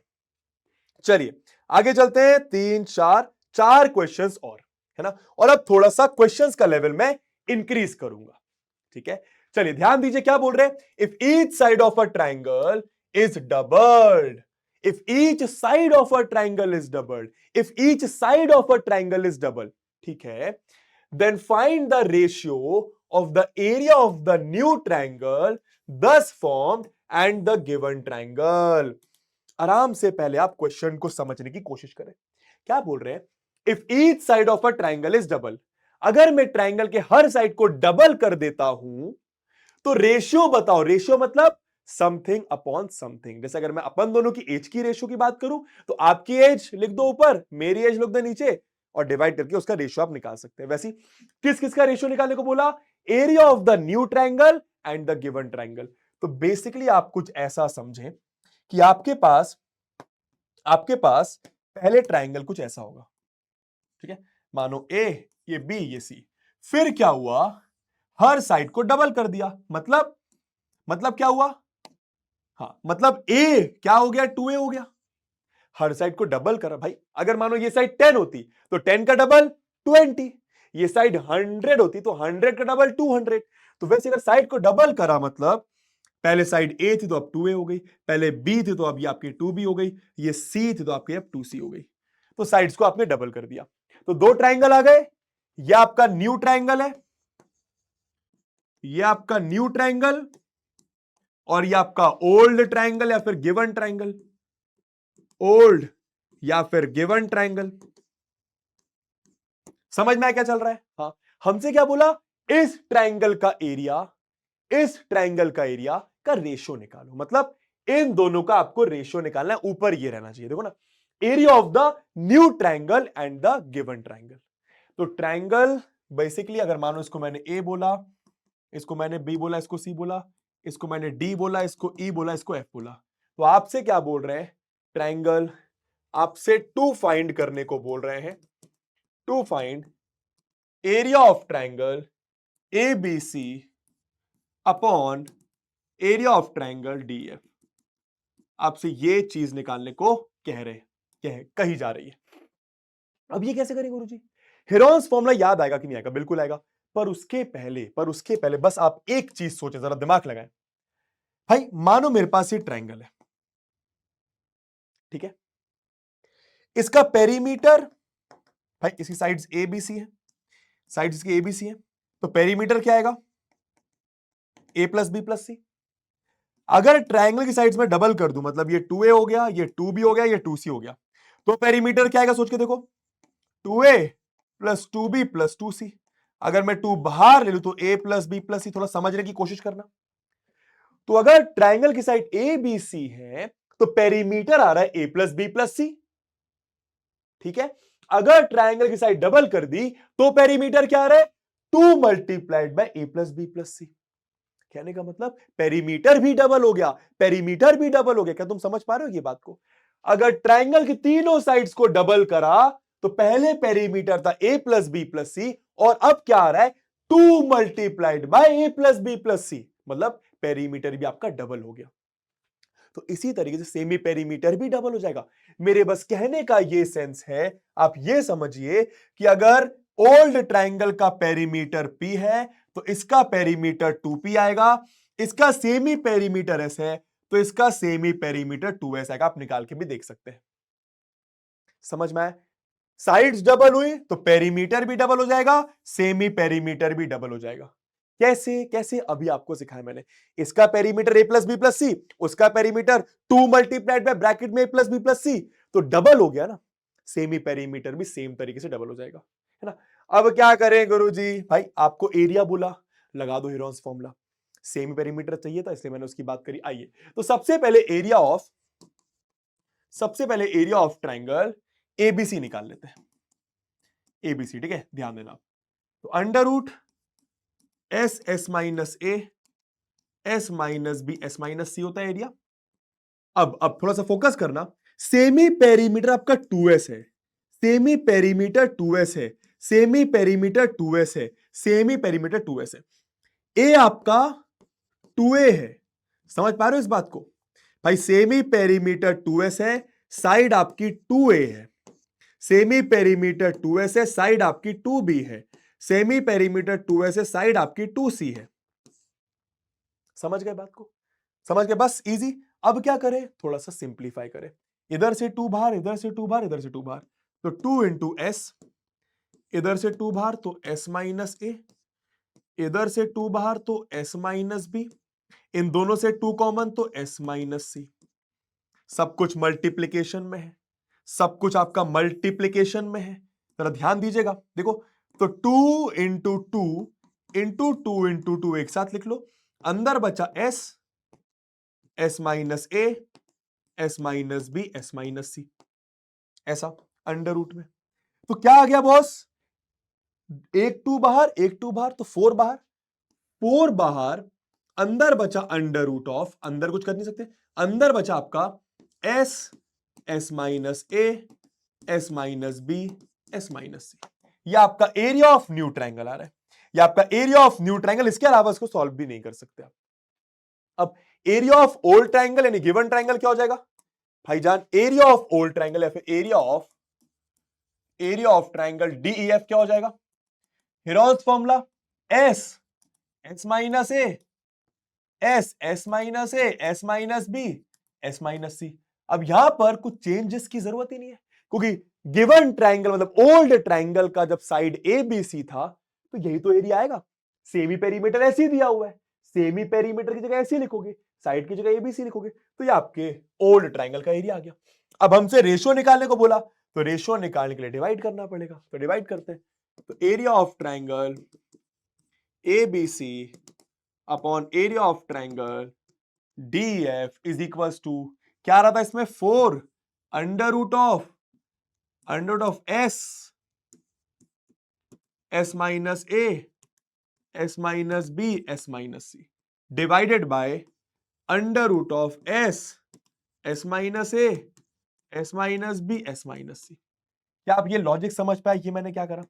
चलिए आगे चलते हैं, 4 क्वेश्चंस और, है ना। और अब थोड़ा सा क्वेश्चंस का लेवल मैं इंक्रीज करूंगा। ठीक है, चलिए ध्यान दीजिए क्या बोल रहे हैं, if each side of a triangle is doubled, if each side of a triangle is doubled, if each side of a triangle is double, ठीक है, then find the ratio of the area of the new triangle thus formed and the given triangle। आराम से पहले आप question को समझने की कोशिश करें। क्या बोल रहे हैं, if each side of a triangle is double, अगर मैं ट्राइंगल के हर साइड को डबल कर देता हूं तो रेशियो बताओ, रेशियो मतलब समथिंग अपॉन समथिंग। जैसे अगर मैं अपन दोनों की एज की रेशियो की बात करूं तो आपकी एज लिख दो ऊपर, मेरी एज लिख दो नीचे, और डिवाइड करके उसका रेशियो आप निकाल सकते हैं। वैसे किस किस का रेशियो निकालने को बोला, area of the new triangle and the given triangle. तो बेसिकली आप कुछ ऐसा समझें कि आपके पास पहले ट्राइंगल कुछ ऐसा होगा। ठीक है, मानो ए, ये बी, ये सी, फिर क्या हुआ, हर साइड को डबल कर दिया, मतलब क्या हुआ, हाँ मतलब ए क्या हो गया 2a हो गया, हर साइड को डबल करा भाई। अगर मानो ये साइड 10 होती तो 10 का डबल 20, ये साइड 100 होती तो 100 का डबल 200। तो वैसे अगर साइड को डबल करा मतलब पहले साइड ए थी तो अब 2a हो गई, पहले बी थी तो अब ये आपकी 2b हो गई, ये सी थी तो आपकी अब 2c हो गई। तो साइड्स को आपने डबल कर दिया, तो 2 ट्राइंगल आ गए। ये आपका न्यू ट्राइंगल है, ये आपका न्यू ट्राइंगल, और ये आपका ओल्ड ट्राइंगल या फिर गिवन ट्राइंगल, ओल्ड या फिर गिवन ट्राइंगल। समझ में आया क्या चल रहा है। हाँ, हमसे क्या बोला, इस ट्राइंगल का एरिया, इस ट्राइंगल का एरिया का रेशियो निकालो, मतलब इन दोनों का आपको रेशियो निकालना है, ऊपर ये रहना चाहिए। देखो ना, area of the new triangle and the given triangle. तो ट्राइंगल बेसिकली अगर मानो इसको मैंने ए बोला, इसको मैंने बी बोला, इसको सी बोला, इसको मैंने डी बोला, इसको ई बोला, इसको एफ बोला, तो आपसे क्या बोल रहे हैं, ट्राइंगल आपसे टू फाइंड करने को बोल रहे हैं, to find area of triangle A B C upon area of triangle D F. आपसे ये चीज निकालने को कही जा रही है। अब ये कैसे करें गुरुजी, हेरॉन्स फॉर्मूला याद आएगा कि नहीं आएगा, बिल्कुल आएगा, पर उसके पहले बस आप एक चीज सोचें, जरा दिमाग लगाएं। भाई मानो मेरे पास ये ट्राइंगल है, ठीक है, इसका पेरीमीटर, भाई इसकी साइड्स ए बी सी है, साइड्स इसकी ए बी सी है, तो पेरीमीटर क्या आएगा ए प्लस बी प्लस सी। अगर ट्राइंगल की साइड्स में डबल कर दूं, मतलब ये 2a हो गया, ये 2b हो गया, ये 2c हो गया, तो पेरीमीटर क्या आएगा सोच के देखो, 2a plus 2b plus 2c। अगर मैं 2 बाहर ले लूं तो a प्लस बी प्लस सी, थोड़ा समझने की कोशिश करना। तो अगर ट्राइंगल की साइड ए बी सी है तो पेरीमीटर आ रहा है ए प्लस बी प्लस सी, ठीक है। अगर ट्राइंगल की साइड डबल कर दी तो पेरीमीटर क्या आ रहा है, 2 multiplied by A plus B plus C. कहने का मतलब पेरीमीटर भी डबल हो गया, पेरीमीटर भी डबल हो गया। क्या तुम समझ पा रहे हो ये बात को? अगर ट्राइंगल की तीनों साइड्स को डबल करा तो पहले पेरीमीटर था A plus B plus C, और अब क्या आ रहा है, 2 multiplied by A plus B plus C, मतलब पेरीमीटर भी आपका डबल हो गया। तो इसी तरीके से सेमी पेरीमीटर भी डबल हो जाएगा। मेरे बस कहने का ये सेंस है, आप ये समझिए कि अगर ओल्ड ट्राइंगल का पेरीमीटर P है तो इसका पेरीमीटर 2P आएगा, इसका सेमी पेरीमीटर S है तो इसका सेमी पेरीमीटर 2S आएगा। आप निकाल के भी देख सकते हैं। समझ में आया? साइड्स डबल हुई तो पेरीमीटर भी डबल हो जाएगा, सेमी पेरीमीटर भी डबल हो जाएगा। कैसे कैसे अभी आपको सिखाया मैंने। इसका पेरीमीटर ए प्लस बी प्लस सी, उसका पेरीमीटर 2 मल्टीप्लाइड बाय ब्रैकेट में ए प्लस बी प्लस सी, तो डबल हो गया ना। सेमी पेरीमीटर भी सेम तरीके से डबल हो जाएगा, है ना। अब क्या करें गुरुजी? भाई आपको एरिया बोला, लगा दो हेरोन्स फॉर्मूला। सेमी पेरीमीटर चाहिए था इसलिए मैंने उसकी बात करी। आइए तो सबसे पहले एरिया ऑफ ट्राइंगल एबीसी निकाल लेते हैं। एबीसी, ठीक है, ध्यान देना। तो under root S S minus A S minus B S minus C होता है एरिया। अब थोड़ा सा फोकस करना। सेमी पेरीमीटर आपका 2s है, सेमी पेरीमीटर 2s है, सेमी पेरीमीटर 2s है, सेमी पेरीमीटर 2s है। ए आपका 2a है। समझ पा रहे हो इस बात को? भाई सेमी पेरीमीटर 2s है, साइड आपकी 2a है। सेमी पेरीमीटर 2s है, साइड आपकी 2b है। सेमी पेरीमीटर 2s है, साइड आपकी 2c है। समझ गए बात को? समझ गए? बस इजी। अब क्या करें, थोड़ा सा सिंप्लीफाई करें। इधर से 2 बाहर, इधर से 2 बाहर, इधर से 2 बाहर, तो 2 इंटू एस, इधर से 2 बाहर तो एस माइनस ए, इधर से 2 बाहर तो एस माइनस बी, इन दोनों से 2 कॉमन तो एस माइनस सी। सब कुछ मल्टीप्लीकेशन में है, सब कुछ आपका मल्टीप्लीकेशन में है। जरा ध्यान दीजिएगा, देखो तो 2 into two into two into two एक साथ लिख लो। अंदर बचा S, S minus A, S minus B, S minus C, ऐसा अंडर रूट में। तो क्या आ गया बॉस? एक 2 बाहर, एक 2 बाहर तो 4 बाहर, 4 बाहर, अंदर बचा अंडर रूट ऑफ, अंदर कुछ कर नहीं सकते, अंदर बचा आपका S, S minus A, S minus B, S minus C. यह आपका एरिया ऑफ न्यू ट्राइंगल आ रहा है। यह आपका एरिया ऑफ न्यू ट्राइंगल, इसके अलावा इसको सॉल्व भी नहीं कर सकते आप। अब एरिया ऑफ ओल्ड ट्राइंगल यानी गिवन ट्राइंगल क्या हो जाएगा भाईजान? एरिया ऑफ ओल्ड ट्राइंगल या फिर एरिया ऑफ ट्राइंगल डीईएफ क्या हो जाएगा? Heron's formula S, S minus A, S, S minus A, S minus B, S minus C. अब यहां पर कुछ चेंजेस की जरूरत ही नहीं है, क्योंकि गिवन ट्राइंगल मतलब ओल्ड ट्राइंगल का जब साइड ए बी सी था तो यही तो एरिया आएगा। सेमी पेरीमीटर ऐसे ही दिया हुआ है, सेमी पेरीमीटर की जगह ऐसे ही लिखोगे, साइड की जगह एबीसी लिखोगे, तो ये आपके ओल्ड ट्राइंगल का एरिया आ गया। अब हमसे रेशियो निकालने को बोला, तो रेशियो निकालने के लिए डिवाइड करना पड़ेगा, तो डिवाइड करते हैं। तो area of triangle ABC upon area of triangle DF is equals to, क्या रहा था इसमें, 4 under root of S, S minus A, S minus B, S minus C, divided by under root of S, S minus A, S minus B, S minus C. क्या आप ये logic समझ पाए कि मैंने क्या करा?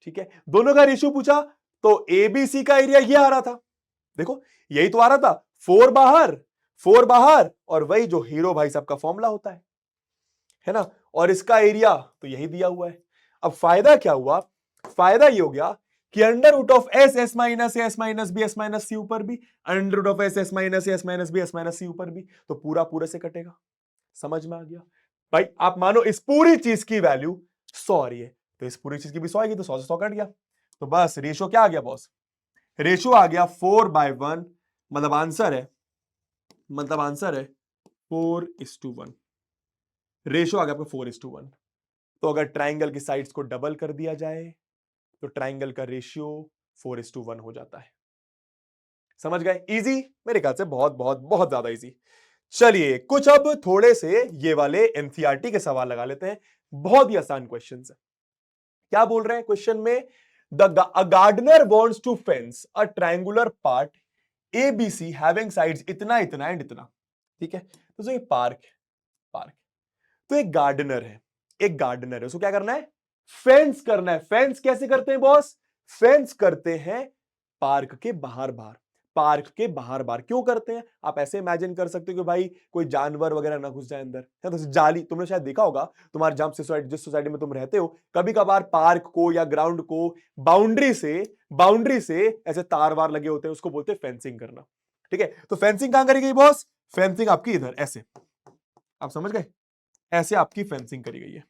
ठीक है, दोनों का रेशियो पूछा तो एबीसी का एरिया ये आ रहा था, देखो यही तो आ रहा था, 4 बाहर, 4 बाहर, और वही जो हीरो भाई साहब का फॉर्मूला होता है ना, और इसका एरिया तो यही दिया हुआ है। अब फायदा क्या हुआ? फायदा ये हो गया कि under root of S, S minus A, S minus B, S minus C ऊपर भी, under root of S, S minus A, S minus B, S minus C ऊपर भी, तो पूरा पूरे से कटेगा। समझ में आ गया भाई? आप मानो इस पूरी चीज की वैल्यू 100 आ रही है, तो इस पूरी चीज की भी 100 आएगी, तो 100 से 100 कट गया, तो बस रेशियो क्या आ गया बॉस? रेशियो आ गया 4/1, मतलब आंसर है 4:1। रेशियो आ गया आपका 4:1। तो अगर ट्राइंगल की साइड्स को डबल कर दिया जाए तो ट्राइंगल का रेशियो 4:1 हो जाता है। समझ गए? इजी, मेरे ख्याल से बहुत बहुत बहुत ज्यादा इजी। चलिए कुछ अब थोड़े से ये वाले एनसीईआरटी के सवाल लगा लेते हैं, बहुत ही आसान क्वेश्चन है। क्या बोल रहे हैं क्वेश्चन में? A gardener wants to fence a triangular part ABC having sides इतना इतना एंड इतना। ठीक है, तो ये पार्क है, पार्क। तो एक गार्डनर है, एक गार्डनर है, उसको क्या करना है? फेंस करना है। फेंस कैसे करते हैं बॉस? फेंस करते हैं पार्क के बाहर बाहर। पार्क के बाहर बाहर क्यों करते हैं? आप ऐसे इमेजिन कर सकते हो कि भाई कोई जानवर वगैरह ना घुस जाए अंदर, है तो जाली। तुमने शायद देखा होगा, तुम्हारे जहां सोसाइटी, जिस सोसाइटी में तुम रहते हो, कभी कभार पार्क को या ग्राउंड को बाउंड्री से ऐसे तार वार लगे होते हैं, उसको बोलते हैं फेंसिंग करना। ठीक है, तो फेंसिंग कहां करी गई बॉस? फेंसिंग आपकी इधर ऐसे, आप समझ गए? ऐसे आपकी फेंसिंग करी गई है।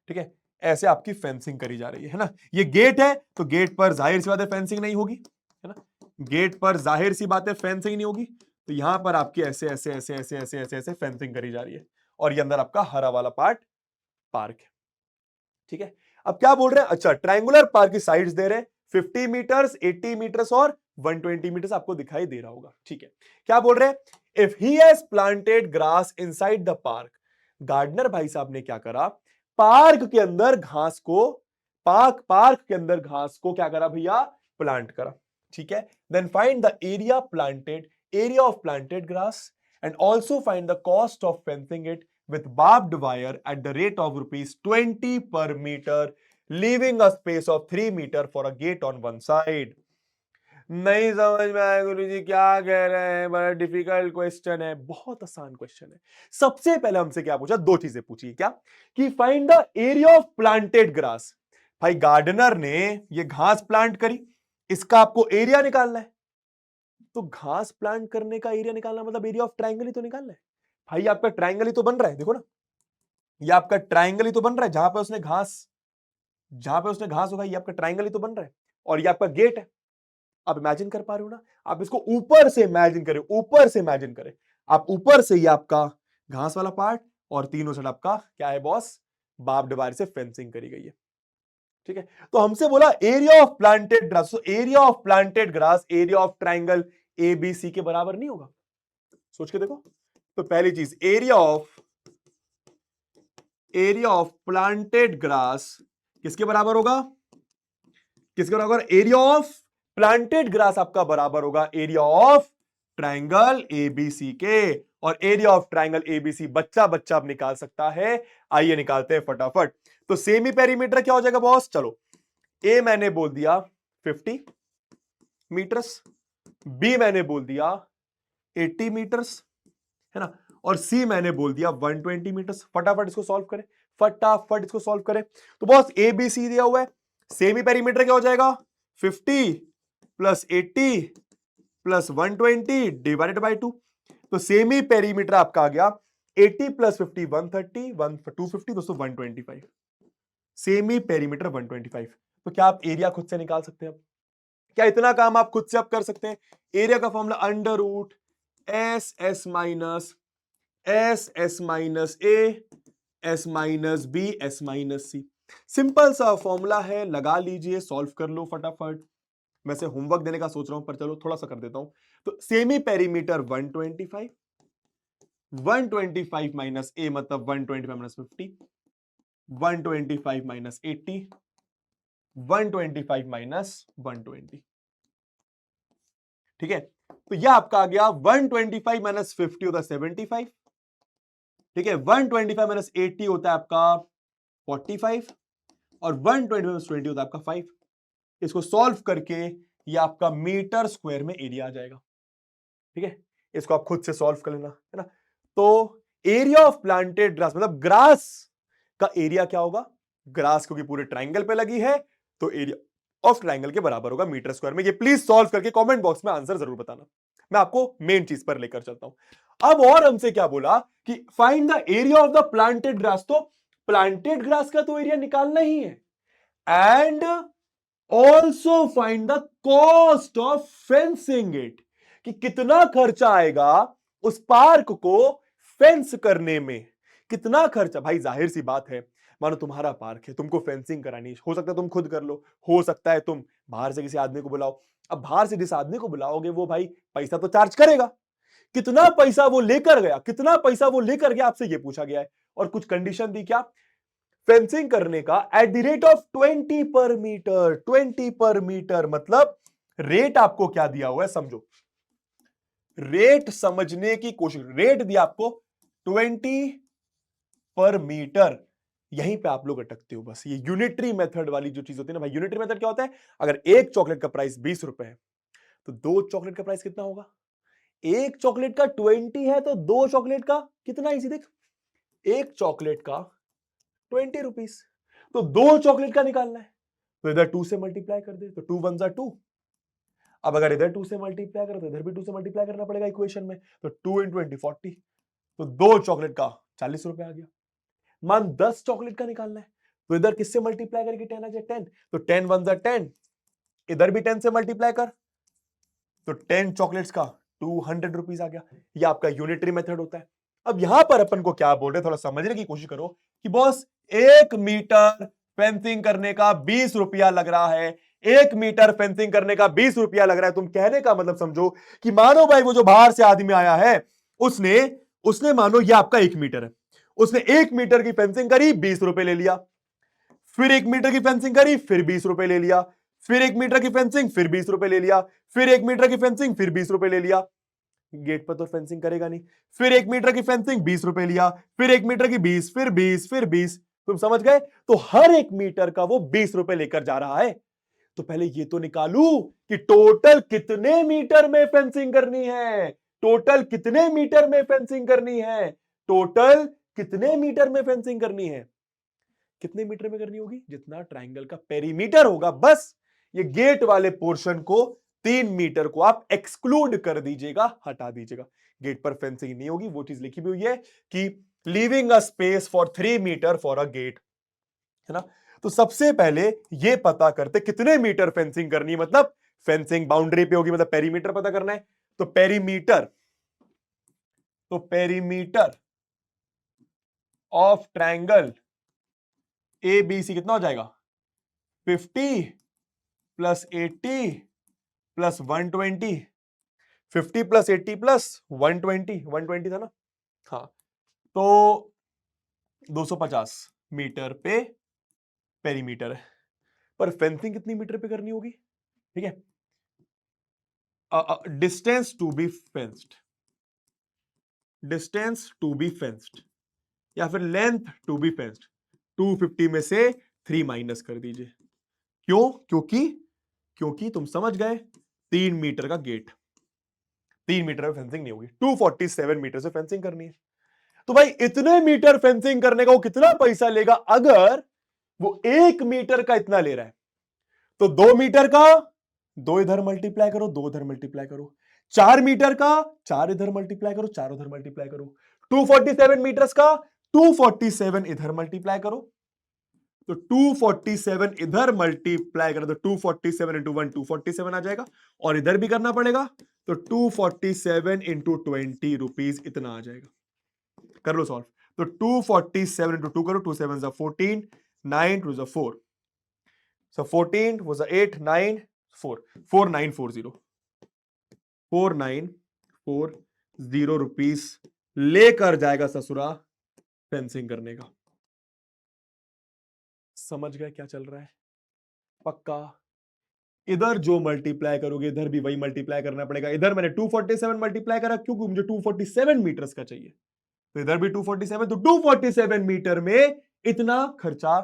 ठीक है, ऐसे आपकी फेंसिंग करी जा रही है ना। ये गेट है, तो गेट पर जाहिर सी बात है फेंसिंग नहीं होगी, है ना। गेट पर जाहिर सी बात है फेंसिंग नहीं होगी, तो यहां पर आपकी ऐसे ऐसे ऐसे ऐसे ऐसे ऐसे ऐसे फेंसिंग करी जा रही है, और ये अंदर आपका हरा वाला पार्ट पार्क है। ठीक है, अब क्या बोल रहे हैं? अच्छा, ट्रायंगुलर पार्क की साइड्स दे रहे हैं 50 मीटर्स, 80 मीटर्स और 120 मीटर्स, आपको दिखाई दे रहा होगा। ठीक है, क्या बोल रहे हैं? If he has planted grass inside the park, gardener भाई साहब ने क्या करा? पार्क के अंदर घास को, पार्क के अंदर घास को क्या करा भैया? प्लांट करा। ठीक है, then find the area of planted grass and also find the cost of fencing it with barbed wire at the rate of rupees 20 per meter, leaving a space of 3 meter for a gate on one side. नहीं समझ में आया गुरुजी, क्या कह रहे हैं? बड़ा difficult question है। बहुत आसान क्वेश्चन है। सबसे पहले हमसे क्या पूछा? दो चीजें पूछी। क्या? कि find the area of planted grass. भाई गार्डनर ने ये घास प्लांट करी, इसका आपको एरिया निकालना है। तो घास प्लांट करने का एरिया निकालना मतलब एरिया ऑफ ट्रायंगल ही तो निकालना है। भाई आपका ट्रायंगल ही तो बन रहा है, देखो ना, ये आपका ट्रायंगल ही तो बन रहा है, जहां पे उसने घास उगाई, आपका ट्रायंगल ही तो बन रहा है, और ये आपका गेट है। आप इमेजिन कर पा रहे हो ना? आप इसको ऊपर से इमेजिन करें, आप ऊपर से, ये आपका घास वाला पार्ट, और तीनों साइड आपका क्या है बॉस? बार्ब्ड वायर से फेंसिंग करी गई है। ठीक है, तो हमसे बोला एरिया ऑफ प्लांटेड ग्रास, तो area of planted grass area of triangle ABC के बराबर नहीं होगा। सोच के देखो। तो पहली चीज, एरिया ऑफ प्लांटेड ग्रास किसके बराबर होगा? किसके बराबर? एरिया ऑफ प्लांटेड ग्रास आपका बराबर होगा एरिया ऑफ ट्रायंगल ABC के। और एरिया ऑफ ट्रायंगल ABC बच्चा अब निकाल सकता है। आइए निकालते हैं फटाफट। तो सेमी पेरीमीटर क्या हो जाएगा बॉस? चलो, ए मैंने बोल दिया 50 मीटर्स, बी मैंने बोल दिया 80 मीटर्स, है ना, और सी मैंने बोल दिया 120 मीटर्स। फटाफट इसको सॉल्व करें। तो बॉस ABC दिया हुआ है, सेमी पेरीमीटर क्या हो जाएगा? 50 प्लस 80 प्लस 120 डिवाइडेड बाय 2। तो सेमी पेरीमीटर आपका आ गया 80 प्लस 50 130, 250, दोस्तों 125। Semi perimeter 125। तो क्या आप एरिया खुद से निकाल सकते हैं? क्या इतना काम आप खुद से अब कर सकते हैं? एरिया का formula under root S minus A S minus B S minus C. Simple सा फॉर्मूला है, लगा लीजिए, सॉल्व कर लो फटाफट। वैसे होमवर्क देने का सोच रहा हूं, पर चलो थोड़ा सा कर देता हूं। तो सेमी पेरीमीटर 125 माइनस ए मतलब 125 माइनस 50, 125 माइनस 80, 125 माइनस 120। ठीक है, तो यह आपका आ गया 125 माइनस 50 होता है 75। ठीक है, 125 माइनस 80 होता है आपका 45, और 125 माइनस 20 होता है आपका 5। इसको सॉल्व करके ये आपका मीटर स्क्वायर में एरिया आ जाएगा। ठीक है, इसको आप खुद से सॉल्व कर लेना, है ना। तो एरिया ऑफ प्लांटेड ग्रास मतलब ग्रास का एरिया क्या होगा? ग्रास क्योंकि पूरे ट्रायंगल पे लगी है, तो एरिया ऑफ ट्रायंगल के बराबर होगा मीटर स्क्वायर में। ये प्लीज सॉल्व करके कमेंट बॉक्स में आंसर जरूर बताना। मैं आपको मेन चीज पर लेकर चलता हूं। अब और हमसे क्या बोला कि find the area of the planted grass. तो प्लांटेड ग्रास का तो एरिया निकालना ही है, and also find the cost of fencing it, कि कितना खर्चा आएगा उस पार्क को फेंस करने में। कितना खर्चा? भाई जाहिर सी बात है, मानो तुम्हारा पार्क है, तुमको फेंसिंग करानी है, हो सकता है तुम खुद कर लो, हो सकता है तुम बाहर से किसी आदमी को बुलाओ। अब बाहर से जिस आदमी को बुलाओगे वो भाई पैसा तो चार्ज करेगा। कितना पैसा वो लेकर गया आपसे ये पूछा गया है, और कुछ कंडीशन दी क्या? फेंसिंग करने का एट द रेट ऑफ 20 पर मीटर। 20 पर मीटर मतलब रेट आपको क्या दिया हुआ है समझो, रेट समझने की कोशिश। रेट दिया आपको 20 पर मीटर, यहीं पे आप लोग अटकते हो बस। ये यूनिटरी मेथड वाली जो चीज होती है ना भाई, यूनिटरी मेथड क्या होता है, अगर एक चॉकलेट का प्राइस 20 रुपए है तो दो चॉकलेट का प्राइस कितना होगा, एक चॉकलेट का 20 है तो दो चॉकलेट का कितना, इसी देख, एक चॉकलेट का 20 रुपीस, तो दो चॉकलेट का निकालना है, तो इधर 2 से मल्टीप्लाई कर दे, तो 2 वन जा 2। अब अगर इधर 2 से मल्टीप्लाई करो तो इधर भी 2 से मल्टीप्लाई करना पड़ेगा इक्वेशन में, तो 2 इन 20 40, तो दो चॉकलेट का 40 रुपए आ गया। मान 10 चॉकलेट का निकालना है, तो इधर किससे मल्टीप्लाई करके 10 आ जाए 10, तो 10 वन जा 10, इधर भी 10 से मल्टीप्लाई कर, तो 10 चॉकलेट्स का 200 रुपीस आ गया। ये आपका यूनिटरी मेथड होता है। अब यहां पर अपन को क्या बोल रहे, थोड़ा समझने की कोशिश करो कि बॉस 1 मीटर फेंसिंग करने का 20 रुपया लग रहा है, 1 मीटर फेंसिंग करने का 20 रुपया लग रहा है। तुम कहने का मतलब समझो कि मानो भाई वो जो बाहर से आदमी आया है उसने उसने मानो ये आपका 1 मीटर है, उसने 1 मीटर की फेंसिंग करी, 20 रुपए ले लिया, फिर 1 मीटर की फेंसिंग करी, फिर 20 रुपए ले लिया, फिर 1 मीटर की फेंसिंग, फिर 20 रुपए ले लिया, फिर 1 मीटर की फेंसिंग, फिर 20 रुपए ले लिया। गेट पर तो फेंसिंग करेगा नहीं, फिर 1 मीटर की फेंसिंग 20 रुपए लिया, फिर 1 मीटर की 20, फिर 20, फिर 20। तुम समझ गए, तो हर 1 मीटर का वो 20 रुपए लेकर जा रहा है। तो पहले ये तो निकालू कि टोटल कितने मीटर में फेंसिंग करनी है, टोटल कितने मीटर में फेंसिंग करनी है, टोटल कितने मीटर में फेंसिंग करनी है, कितने मीटर में करनी होगी, जितना ट्रायंगल का पेरीमीटर होगा। बस ये गेट वाले पोर्शन को 3 मीटर को आप एक्सक्लूड कर दीजिएगा, हटा दीजिएगा। गेट पर फेंसिंग नहीं होगी, वो चीज लिखी भी हुई है कि leaving a space for 3 metre for a gate, है ना। तो सबसे पहले ये पता करते कितने मीटर फेंसिंग करनी है, मतलब फेंसिंग बाउंड्री पे होगी, मतलब पेरीमीटर पता करना है। तो perimeter of triangle A B C कितना हो जाएगा, 50 प्लस 80 प्लस 120, 50 प्लस 80 प्लस 120, 120 था ना, हाँ, तो 250 मीटर पे पेरीमीटर है। पर फेंसिंग कितनी मीटर पे करनी होगी, ठीक है, distance to be fenced, distance to be fenced या फिर लेंथ टू बी फेंस्ड, 250 में से 3 माइनस कर दीजिए। क्यों, क्योंकि तुम समझ गए 3 मीटर का गेट, 3 मीटर में फेंसिंग नहीं होगी, 247 मीटर से फेंसिंग करनी है। तो भाई इतने मीटर फेंसिंग करने का वो कितना पैसा लेगा, अगर वो 1 मीटर का इतना ले रहा है तो 2 मीटर का 2 इधर मल्टीप्लाई करो, 2 इधर मल्टीप्लाई करो, 4 मीटर का 4 इधर मल्टीप्लाई करो, 4 उधर मल्टीप्लाई करो, 247 मीटर्स का 247 इधर मल्टीप्लाई करो, तो 247 इधर मल्टीप्लाई करो तो 247 इंटू 1 247 आ जाएगा, और इधर भी करना पड़ेगा तो 247 इंटू 20 रुपीज इतना आ जाएगा। कर लो सॉल्व, तो 247 इंटू 2 करो, 2 7 14, 9 2 4, so 14 was 8 9 4 4940, 4940 रुपीस लेकर जाएगा ससुरा फेंसिंग करने का। समझ गए क्या चल रहा है, पक्का। इधर जो मल्टीप्लाई करोगे इधर भी वही मल्टीप्लाई करना पड़ेगा। इधर मैंने 247 मल्टीप्लाई करा क्योंकि मुझे 247 मीटर्स का चाहिए, तो इधर भी 247, तो 247 मीटर में इतना खर्चा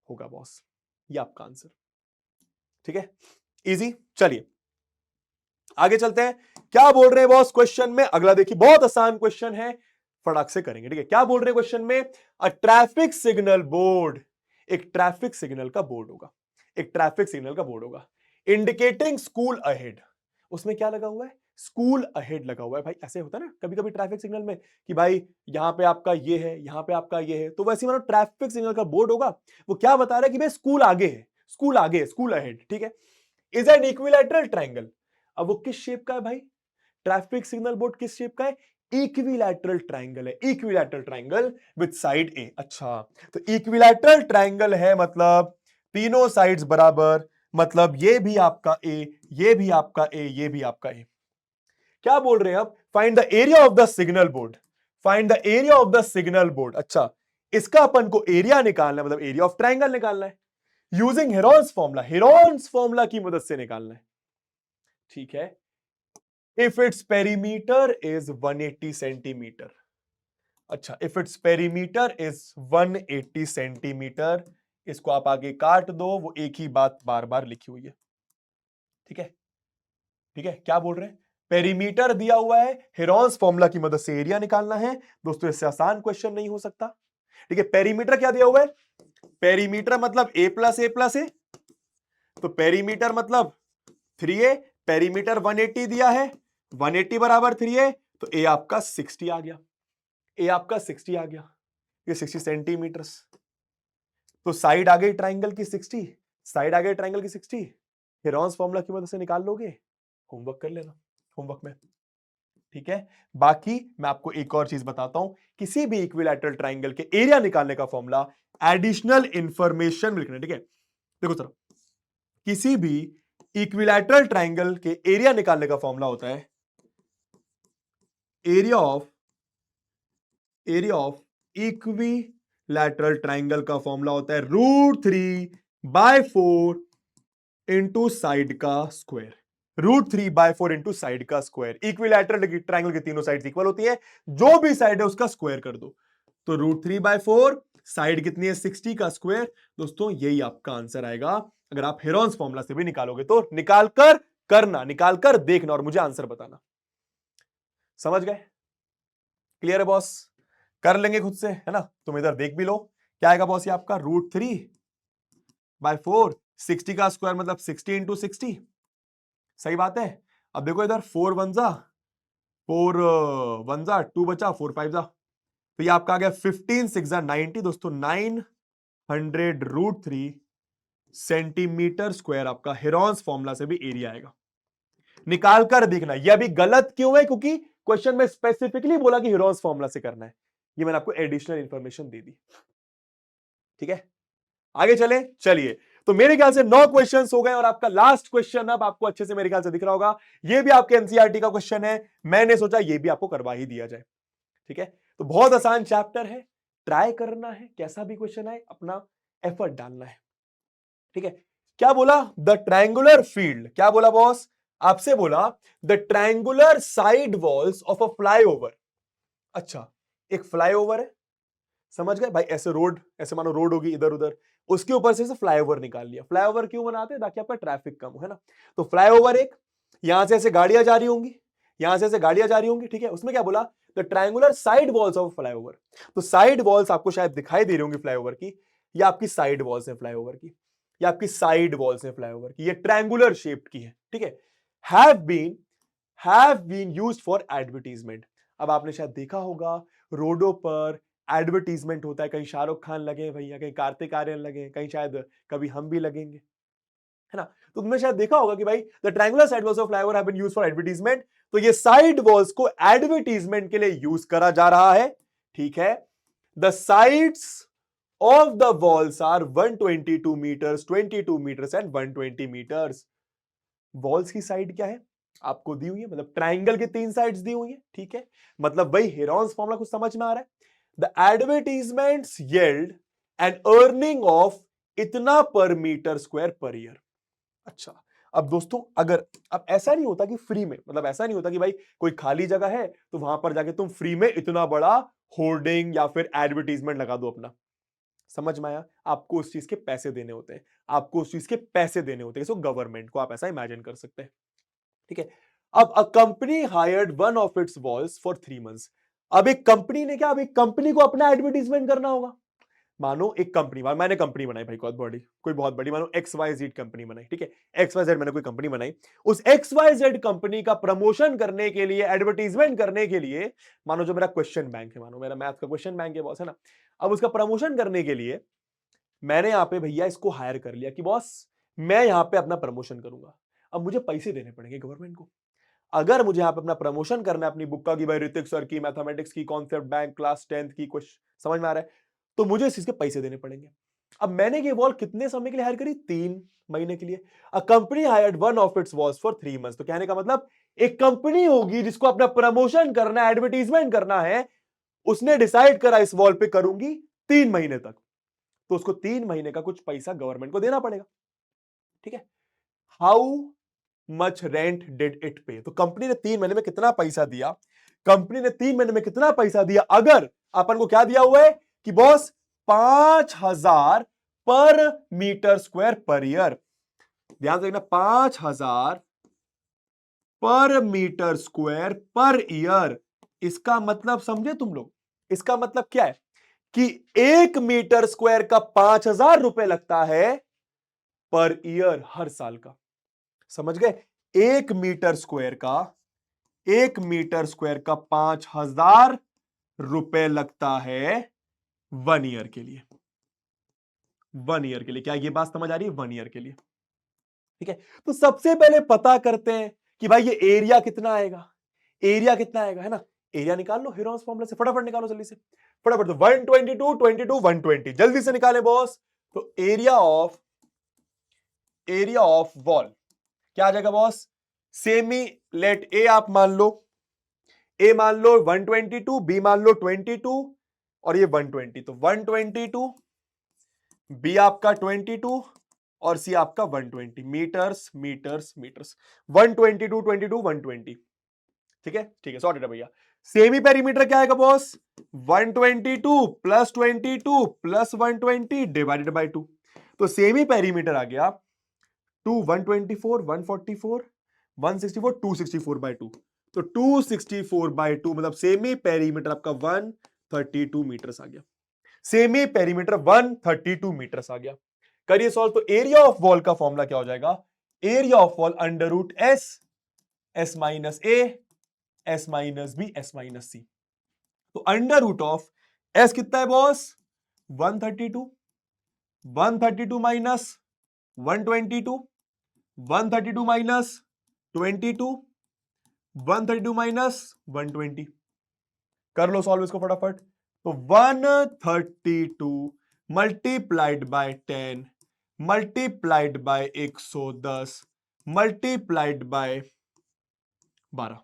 होगा बॉस, ये आपका आंसर, ठीक है, इजी। चलिए आगे चलते हैं, क्या बोल रहे हैं बॉस क्वेश्चन में, अगला देखिए, बहुत आसान क्वेश्चन है, फटाक से करेंगे, ठीक है। क्या बोल रहे हैं क्वेश्चन में, अ ट्रैफिक सिग्नल बोर्ड, एक ट्रैफिक सिग्नल का बोर्ड होगा, एक ट्रैफिक सिग्नल का बोर्ड होगा, इंडिकेटिंग स्कूल अहेड, उसमें क्या लगा हुआ है, स्कूल अहेड लगा हुआ है। भाई ऐसे होता है ना कभी कभी ट्रैफिक सिग्नल में कि भाई यहां पे आपका ये है, यहां पे आपका ये है, तो वैसे मानो ट्रैफिक सिग्नल का बोर्ड होगा, वो क्या बता रहा है कि भाई स्कूल आगे है, स्कूल आगे है, स्कूल अहेड, ठीक है। इज एन इक्विलैटरल ट्रायंगल, अब वो किस शेप का है भाई, ट्रैफिक सिग्नल बोर्ड किस शेप का है, इक्विलैटरल ट्रायंगल है, इक्विलैटरल ट्रायंगल विद साइड ए। अच्छा, तो इक्विलैटरल ट्रायंगल है मतलब तीनों साइड्स बराबर, मतलब ये भी आपका ए, ये भी आपका ए, ये भी आपका ए। क्या बोल रहे हैं अब, find the area of the signal board, find the area of the signal board. अच्छा, इसका अपन को एरिया निकालना है, मतलब एरिया ऑफ ट्राइंगल निकालना है using Heron's formula, Heron's formula की मदद से निकालना है। ठीक है, if it's perimeter is 180 centimetre, अच्छा if it's perimeter is 180 centimetre, इसको आप आगे काट दो, वो एक ही बात बार बार लिखी हुई है। ठीक है, ठीक है, क्या बोल रहे हैं, पेरीमीटर दिया हुआ है, हेरोन्स फॉर्मूला की मदद से एरिया निकालना है। दोस्तों इससे आसान क्वेश्चन नहीं हो सकता। ठीक है, पेरीमीटर क्या दिया हुआ है, पेरीमीटर मतलब a प्लस ए प्लस ए, तो पेरीमीटर मतलब 3a, पेरीमीटर 180 दिया है, 180 बराबर 3a, तो a आपका 60 आ गया, a आपका 60 आ गया, ये 60 सेंटीमीटर। तो साइड आ गई ट्राइंगल की 60, साइड आ गई ट्राइंगल की 60, हेरोन्स फॉर्मूला की मदद से निकाल लोगे, होमवर्क कर लेना होमवर्क में। ठीक है, बाकी मैं आपको एक और चीज बताता हूं, किसी भी इक्विलैटरल ट्राइंगल के एरिया निकालने का फॉर्मूला एडिशनल इंफॉर्मेशन लिखना है। ठीक है, देखो सर, किसी भी इक्विलैटरल ट्राइंगल के एरिया निकालने का फॉर्मूला होता है एरिया ऑफ इक्विलैटरल ट्राइंगल का फॉर्मूला होता है √3/4 इंटू साइड का स्क्वायर, √3/4 इंटू साइड का स्क्वायर। इक्विलैटरल ट्राइंगल की तीनों साइड इक्वल होती है, जो भी साइड है उसका स्क्वायर कर दो, तो √3/4, साइड कितनी है 60 का स्क्वायर। दोस्तों यही आपका आंसर आएगा। अगर आप हेरोन्स फॉर्मूला से भी निकालोगे तो निकाल कर करना, निकाल कर देखना और मुझे आंसर बताना। समझ गए, क्लियर है बॉस, कर लेंगे खुद से, है ना। तुम इधर देख भी लो, क्या आएगा बॉस, ये आपका √3/4, 60 का स्क्वायर मतलब 60 इंटू 60, सही बात है। अब देखो इधर 4 1 2 बचा, 4 5 जा, तो ये आपका आ गया 15 6 90, दोस्तों 900 √3 सेंटीमीटर स्क्वायर आपका हेरोन्स फॉर्मूला से भी एरिया आएगा। निकाल कर देखना। यह अभी गलत क्यों है, क्योंकि क्वेश्चन में स्पेसिफिकली बोला कि हेरोन्स फॉर्मूला से करना है, ये मैंने आपको एडिशनल इंफॉर्मेशन दे दी। ठीक है, आगे चले, चलिए। तो मेरे ख्याल से 9 क्वेश्चंस हो गए और आपका लास्ट क्वेश्चन अब आपको अच्छे से मेरे ख्याल से दिख रहा होगा, ये भी आपके एनसीईआरटी का क्वेश्चन है, मैंने सोचा ये भी आपको करवा ही दिया जाए। ठीक है, तो बहुत आसान चैप्टर है, ट्राई करना है, कैसा भी क्वेश्चन आए अपना एफर्ट डालना है। ठीक है, क्या बोला, द ट्रायंगुलर फील्ड, क्या बोला बॉस, आपसे बोला the triangular side walls of a flyover. अच्छा, एक फ्लाईओवर है, समझ गए भाई, ऐसे रोड, ऐसे मानो रोड होगी इधर उधर, उसके ऊपर से फ्लाईओवर निकाल लिया। फ्लाईओवर क्यों बनाते हैं, ताकि आपका ट्रैफिक कम हो, है ना। तो फ्लाईओवर एक, यहां से ऐसे गाड़ियां जा रही होंगी, यहां से ऐसे गाड़ियां जा रही होंगी। ठीक है, उसमें क्या बोला, the triangular side walls of flyover. तो साइड वॉल्स आपको शायद दिखाई दे रही होंगी फ्लाईओवर की, या आपकी साइड वॉल्स है फ्लाईओवर की, या आपकी साइड वॉल्स है फ्लाईओवर की, ये ट्रायंगुलर शेप्ड की है। ठीक है, have been used for advertisement. अब आपने शायद देखा होगा रोडों पर एडवर्टीजमेंट होता है, कहीं शाहरुख खान लगे भैया, कहीं कार्तिक आर्यन लगे, कहीं शायद कभी हम भी लगेंगे, है ना। तो तुमने शायद देखा होगा कि भाई the triangular side walls of flyover have been used for advertisement. तो ये साइड वॉल्स को एडवर्टीजमेंट के लिए यूज करा जा रहा है। ठीक है, the sides of the walls are 122 metres, 22 metres and 120 metres. Walls की साइड क्या है आपको दी हुई है, मतलब ट्राइंगल की 3 साइड्स दी हुई है। ठीक है, मतलब वही हेरोन्स फॉर्मूला कुछ समझ में आ रहा है। The advertisements yield an earning of इतना पर मीटर स्क्वायर पर ईयर। अच्छा, अब दोस्तों अगर, अब ऐसा नहीं होता कि फ्री में, मतलब ऐसा नहीं होता कि भाई कोई खाली जगह है तो वहां पर जाके तुम फ्री में इतना बड़ा होर्डिंग या फिर एडवर्टीजमेंट लगा दो अपना। समझ में आया, आपको उस चीज के पैसे देने होते हैं, आपको उस चीज के पैसे देने होते हैं, सो गवर्नमेंट को, आप ऐसा इमेजिन कर सकते हैं। ठीक है, अब a company hired one of its walls for 3 months. अब एक कंपनी ने क्या, अब एक कंपनी को अपना एडवर्टीजमेंट करना होगा। मानो एक कंपनी, मैंने कंपनी बनाई भाई, बहुत बड़ी मानो XYZ कंपनी बनाई। ठीक है, XYZ मैंने कोई कंपनी बनाई, उस XYZ कंपनी का प्रमोशन करने के लिए, एडवर्टीजमेंट करने के लिए, मानो जो मेरा क्वेश्चन बैंक है, मानो मेरा मैथ का क्वेश्चन बैंक है बॉस, है ना। अब उसका प्रमोशन करने के लिए मैंने यहां पे भैया इसको हायर कर लिया कि बॉस मैं यहां पे अपना प्रमोशन करूंगा। अब मुझे पैसे देने पड़ेंगे गवर्नमेंट को। अगर मुझे यहां पे अपना प्रमोशन करना है अपनी बुक का, कि भाई ऋतिक सर की मैथमेटिक्स की कॉन्सेप्ट बैंक क्लास 10th की कुछ समझ में आ रहा है, तो मुझे इस चीज के पैसे देने पड़ेंगे। अब मैंने ये वॉल कितने समय के लिए हायर करी, 3 महीने के लिए। A company hired one of its walls for 3 months. तो कहने का मतलब एक कंपनी होगी जिसको अपना प्रमोशन करना है, एडवर्टीजमेंट करना है, उसने डिसाइड करा इस वॉल पे करूंगी 3 महीने तक, तो उसको 3 महीने का कुछ पैसा गवर्नमेंट को देना पड़ेगा। ठीक है, how much rent did it पे, तो कंपनी ने 3 महीने में कितना पैसा दिया, कंपनी ने 3 महीने में कितना पैसा दिया। अगर अपन को क्या दिया हुआ है कि बॉस 5,000 पर मीटर स्क्वायर पर ईयर, ध्यान से देखना, 5,000 पर मीटर स्क्वायर पर ईयर। इसका मतलब समझे तुम लोग, इसका मतलब क्या है कि 1 मीटर स्क्वायर का 5,000 रुपए लगता है पर ईयर, हर साल का। समझ गए, 1 मीटर स्क्वायर का 5,000 रुपए लगता है 1 ईयर के लिए। 1 ईयर के लिए, क्या ये बात समझ आ रही है? 1 ईयर के लिए। ठीक है, तो सबसे पहले पता करते हैं कि भाई ये एरिया कितना आएगा, एरिया कितना आएगा, है ना। एरिया निकाल लो हेरोंस फॉर्मूला से, फटाफट निकालो जल्दी से, फटाफट। तो 122, 22, 120 जल्दी से निकाले बॉस। तो एरिया ऑफ वॉल क्या आ जाएगा बॉस? सेमी, लेट ए आप मान लो, ए मान लो 122, बी मान लो 22 और ये 120, तो 122, बी आपका 22 और सी आपका 120 मीटर्स मीटर्स मीटर्स, 122, 22, 120। ठीक है, ठीक है, सॉर्टेड है भैया। सेमी पेरीमीटर क्या आएगा boss? 122 plus 22 plus 120 divided by 2। तो सेमी पेरीमीटर आ गया 124, 144, 164, 264 बाय 2। तो 264 बाय 2 मतलब सेमी पेरीमीटर आपका 132 मीटर्स आ गया। सेमी पेरीमीटर 132 मीटर्स आ गया। करिए सॉल्व। तो एरिया ऑफ वॉल का फॉर्मूला क्या हो जाएगा? Area of wall under root S minus A, S minus B, S minus C. तो अंडर रूट ऑफ एस कितना है बॉस? 132, 132 minus 122, 132 minus 22, 132 minus 120। कर लो सॉल्व इसको फटाफट। तो 132 multiplied by 10 multiplied by 110 multiplied by 12।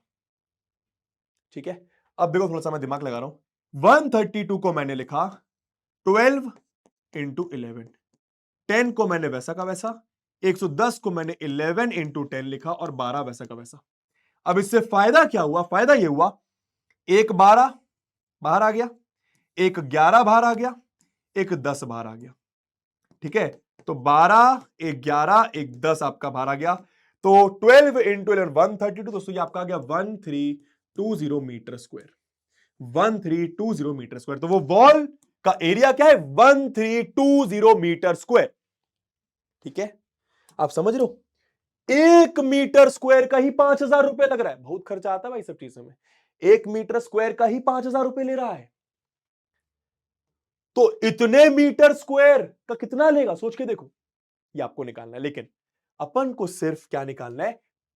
ठीक है, अब देखो थोड़ा सा मैं दिमाग लगा रहा हूं। 132 को मैंने लिखा 12 इंटू 11, 10 को मैंने वैसा का वैसा, 110 को मैंने 11 इंटू 10 लिखा और 12 वैसा का वैसा। अब इससे फायदा क्या हुआ? फायदा ये हुआ, एक 12 बाहर आ गया, एक 11 बाहर आ गया, एक 10 बाहर आ गया। ठीक है, तो 12, एक 11, एक 10 आपका बाहर आ गया। तो 12 इंटू 11 132, दोस्तों ये आपका आ गया 1320 मीटर स्क्वायर, 1320 मीटर स्क्वायर। तो वो वॉल का एरिया क्या है? 1320 मीटर स्क्वायर। ठीक है, आप समझ रहे हो, 1 मीटर स्क्वायर का ही 5,000 रुपए लग रहा है। बहुत खर्चा आता है भाई सब चीजों में। 1 मीटर स्क्वायर का ही 5,000 रुपए ले रहा है, तो इतने मीटर स्क्वायर का कितना लेगा सोच के देखो, ये आपको निकालना है। लेकिन अपन को सिर्फ क्या निकालना है?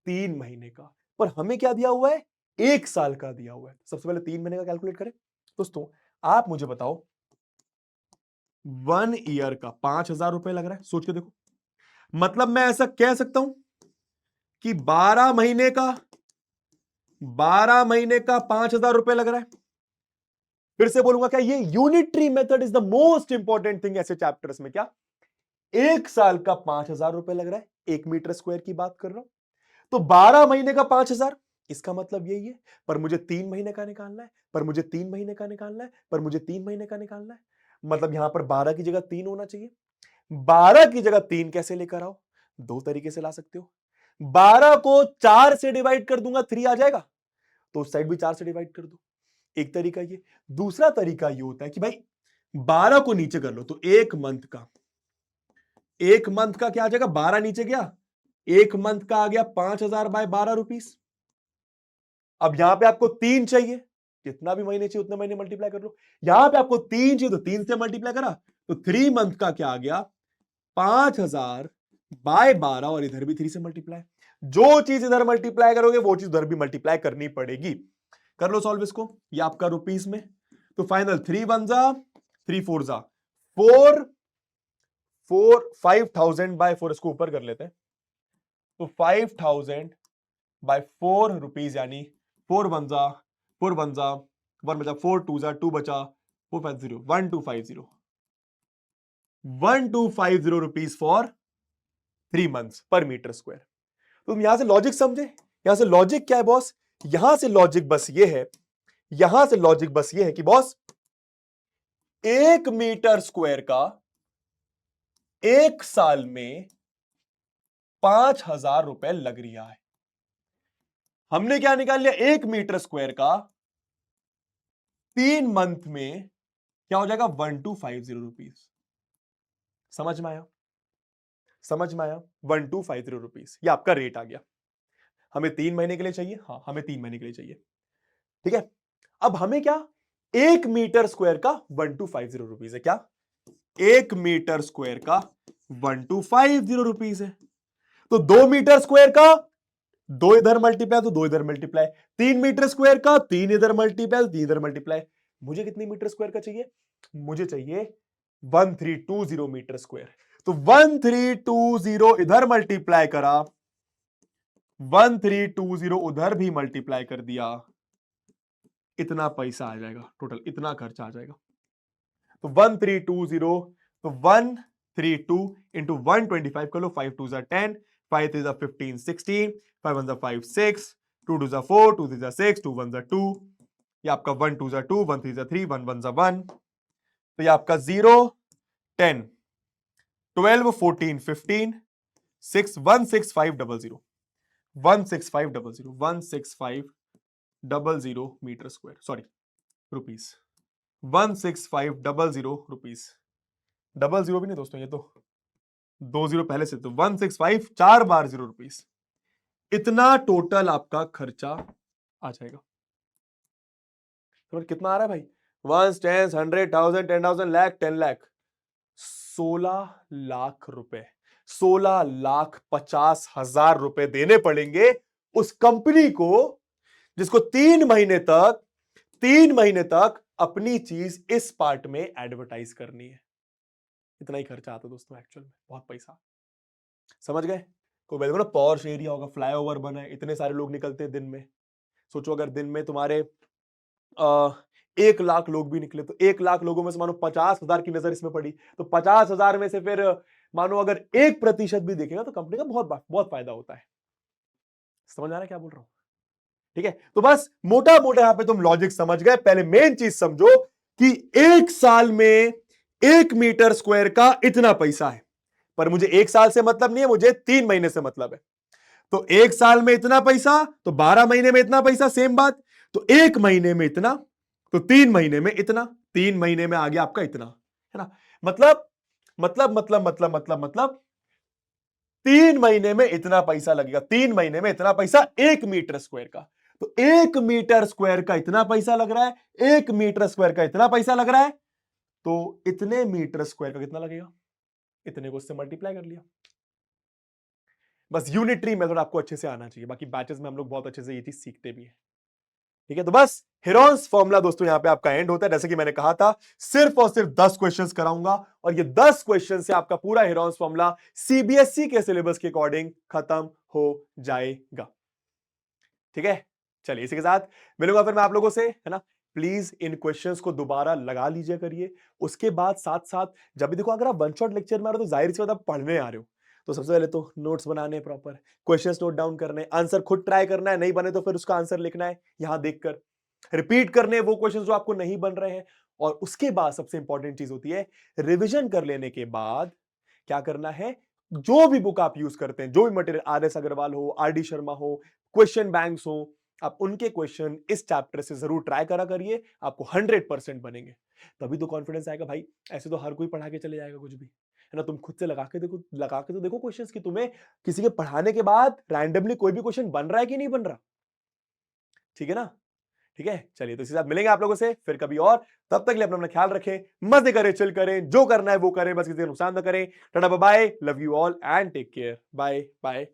3 महीने का। पर हमें क्या दिया हुआ है? 1 साल का दिया हुआ है। सबसे पहले 3 महीने का कैलकुलेट करें। दोस्तों आप मुझे बताओ, 1 ईयर का 5,000 रुपए लग रहा है, सोच के देखो। मतलब मैं ऐसा कह सकता हूं कि 12 महीने का 5,000 रुपए लग रहा है। फिर से बोलूंगा क्या, ये unitary method is the most important thing ऐसे चैप्टर्स में। क्या 1 साल का 5,000 रुपए लग रहा है? 1 मीटर स्क्वायर की बात कर रहा हूं, तो 12 महीने का 5,000, इसका मतलब यही है। पर मुझे 3 महीने का निकालना है, पर मुझे 3 महीने का निकालना है, पर मुझे 3 महीने का निकालना है। मतलब यहां पर 12 की जगह 3 होना चाहिए। 12 की जगह 3 कैसे लेकर आओ? 2 तरीके से ला सकते हो। 12 को 4 से डिवाइड कर दूंगा, 3 आ जाएगा, तो उस साइड भी 4 से डिवाइड कर दो। एक तरीका ये। दूसरा तरीका ये होता है कि भाई 12 को नीचे कर लो, तो एक मंथ का क्या आ जाएगा? 12 नीचे गया, एक मंथ का आ गया 5,000 बाय 12 रुपीस। अब यहां पे आपको 3 चाहिए, जितना भी महीने चाहिए उतने महीने मल्टीप्लाई कर लो। यहां पे आपको 3 चाहिए, तो 3 से मल्टीप्लाई करा, तो 3 मंथ का क्या आ गया? 5,000 बाय 12, और इधर भी 3 से मल्टीप्लाई। जो चीज इधर मल्टीप्लाई करोगे वो चीज उधर भी मल्टीप्लाई करनी पड़ेगी। कर लो सॉल्व इसको, ये आपका रुपीस में। तो फाइनल 3 1 जा 3 4 जा 4 5,000 बाय 4, इसको ऊपर कर लेते हैं। तो 5,000 बाय 4 रुपीज, यानी 4 1 जा 1 बचा, 4 2 जा 2 बचा, 4 5 0 1 2 5 0 1250 रुपीज फॉर 3 months पर मीटर स्क्वायर। तुम यहां से लॉजिक समझे, यहां से लॉजिक क्या है बॉस, यहां से लॉजिक बस ये है, यहां से लॉजिक बस ये है कि बॉस 1 मीटर स्क्वायर का 1 साल में 5,000 रुपए लग रहा है। हमने क्या निकाल लिया, 1 मीटर स्क्वायर का 3 मंथ में क्या हो जाएगा, 1250 रुपीज। समझ में आया, समझ में आया, 1250 रुपीज ये आपका रेट आ गया। हमें 3 महीने के लिए चाहिए, हाँ हमें 3 महीने के लिए चाहिए, ठीक है। अब हमें क्या, 1 मीटर स्क्वायर का 1250 रुपीज है, क्या 1 मीटर स्क्वायर का 1250 रुपीज है। तो 2 मीटर स्क्वायर का 2 इधर मल्टीप्लाई तो 2 इधर मल्टीप्लाई, 3 मीटर स्क्वायर का 3 इधर मल्टीप्लाई 3 इधर मल्टीप्लाई। मुझे कितने मीटर स्क्वायर का चाहिए, मुझे चाहिए 1320 मीटर स्क्वायर। तो 1320 इधर मल्टीप्लाई करा, 1320 उधर भी मल्टीप्लाई कर दिया, इतना पैसा आ जाएगा टोटल, इतना खर्चा आ जाएगा। तो 1320, तो 132 इंटू 125 कर लो, 5 2 10, 5 3 15 16, 5 1 5 6, 2 2 4, 2 3 6, 2 1 2, ये आपका 1 2 2, 1 3 3, 1 1 1, तो ये आपका 0 10 12 14 15 6 16500 16500 16500 metre square, sorry rupees, 16500 rupees, 00 भी नहीं दोस्तों, ये तो 20 पहले से, तो 165 4 बार 0 रुपीस, इतना टोटल आपका खर्चा आ जाएगा। तो कितना आ रहा है भाई, 1 10 100 1000 10,000 लाख 10 लाख, 16 लाख रुपए, 16,50,000 रुपए देने पड़ेंगे उस कंपनी को जिसको 3 महीने तक अपनी चीज इस पार्ट में एडवर्टाइज करनी है। इतना ही खर्चा आता दोस्तों एक्चुअल में, बहुत पैसा। समझ गए, कोई बोलेगा ना पॉर्श एरिया होगा, फ्लाईओवर बना है, इतने सारे लोग निकलते हैं दिन में। सोचो अगर दिन में तुम्हारे 1 लाख लोग भी निकले, तो 1 लाख लोगों में से मानो 50,000 की नजर इसमें पड़ी, तो 50,000 में से फिर मानो अगर 1% भी देखेगा तो कंपनी का बहुत बहुत फायदा होता है। समझ आ रहा है क्या बोल रहा हूं, ठीक है। तो बस मोटा मोटा यहां पे तुम लॉजिक समझ गए। पहले मेन चीज समझो कि 1 साल में 1 मीटर स्क्वायर का इतना पैसा है, पर मुझे 1 साल से मतलब नहीं है, मुझे 3 महीने से मतलब है। तो 1 साल में इतना पैसा, तो 12 महीने में इतना पैसा, सेम बात। तो 1 महीने में इतना, तो 3 महीने में इतना, 3 महीने में आ गया आपका इतना, है ना। मतलब 3 महीने में इतना पैसा लगेगा, 3 महीने में इतना पैसा 1 मीटर स्क्वायर का। तो 1 मीटर स्क्वायर का इतना पैसा लग रहा है, 1 मीटर स्क्वायर का इतना पैसा लग रहा है, तो इतने मीटर स्क्वायर का कितना लगेगा, इतने को उससे मल्टीप्लाई कर लिया। बस यूनिटरी मेथड आपको अच्छे से आना चाहिए, बाकी बैचेस में हम लोग बहुत अच्छे से ये चीज सीखते भी हैं, ठीक है। तो बस हेरॉन्स फॉर्मूला दोस्तों यहां पे आपका एंड होता है। जैसे कि मैंने कहा था, सिर्फ और सिर्फ 10 क्वेश्चंस कराऊंगा, और ये 10 क्वेश्चन से आपका पूरा हेरॉन्स फॉर्मूला सीबीएसई के सिलेबस के अकॉर्डिंग खत्म हो जाएगा, ठीक है। चलिए इसी के साथ मिलूंगा फिर मैं आप लोगों से, है ना। प्लीज इन क्वेश्चंस को दोबारा लगा लीजिए करिए। उसके बाद साथ साथ जब भी देखो, अगर आप वन शॉट लेक्चर में आ रहे हो तो जाहिर सी बात आप पढ़ने आ रहे हो, तो सबसे पहले तो नोट्स बनाने, प्रॉपर क्वेश्चंस नोट डाउन करने, आंसर खुद ट्राई करना है, नहीं बने तो फिर उसका आंसर लिखना है यहां देखकर, रिपीट करने वो क्वेश्चंस जो आपको नहीं बन रहे हैं। और उसके बाद सबसे इंपॉर्टेंट चीज होती है, रिवीजन कर लेने के बाद क्या करना है, जो भी बुक आप यूज करते हैं, जो भी मटेरियल, RS अग्रवाल हो, RD शर्मा हो, क्वेश्चन बैंक्स हो, आप उनके क्वेश्चन इस चैप्टर से जरूर ट्राई करा करिए, आपको 100% बनेंगे। तभी तो कॉन्फिडेंस आएगा भाई। ऐसे तो हर कोई पढ़ा के चले जाएगा कुछ भी, है ना। तुम खुद से लगा के देखो, लगा के तो देखो क्वेश्चंस की तुम्हें किसी के पढ़ाने के बाद रैंडमली कोई भी क्वेश्चन बन रहा है कि नहीं बन रहा, ठीक है ना। ठीक है, चलिए तो इसी साथ मिलेंगे आप लोगों से फिर कभी और। तब तक के लिए अपना ख्याल रखें, मजे करें, चिल करें, जो करना है वो करें, बस किसी का नुकसान ना करें। Tata bye, love you all and take care, bye bye.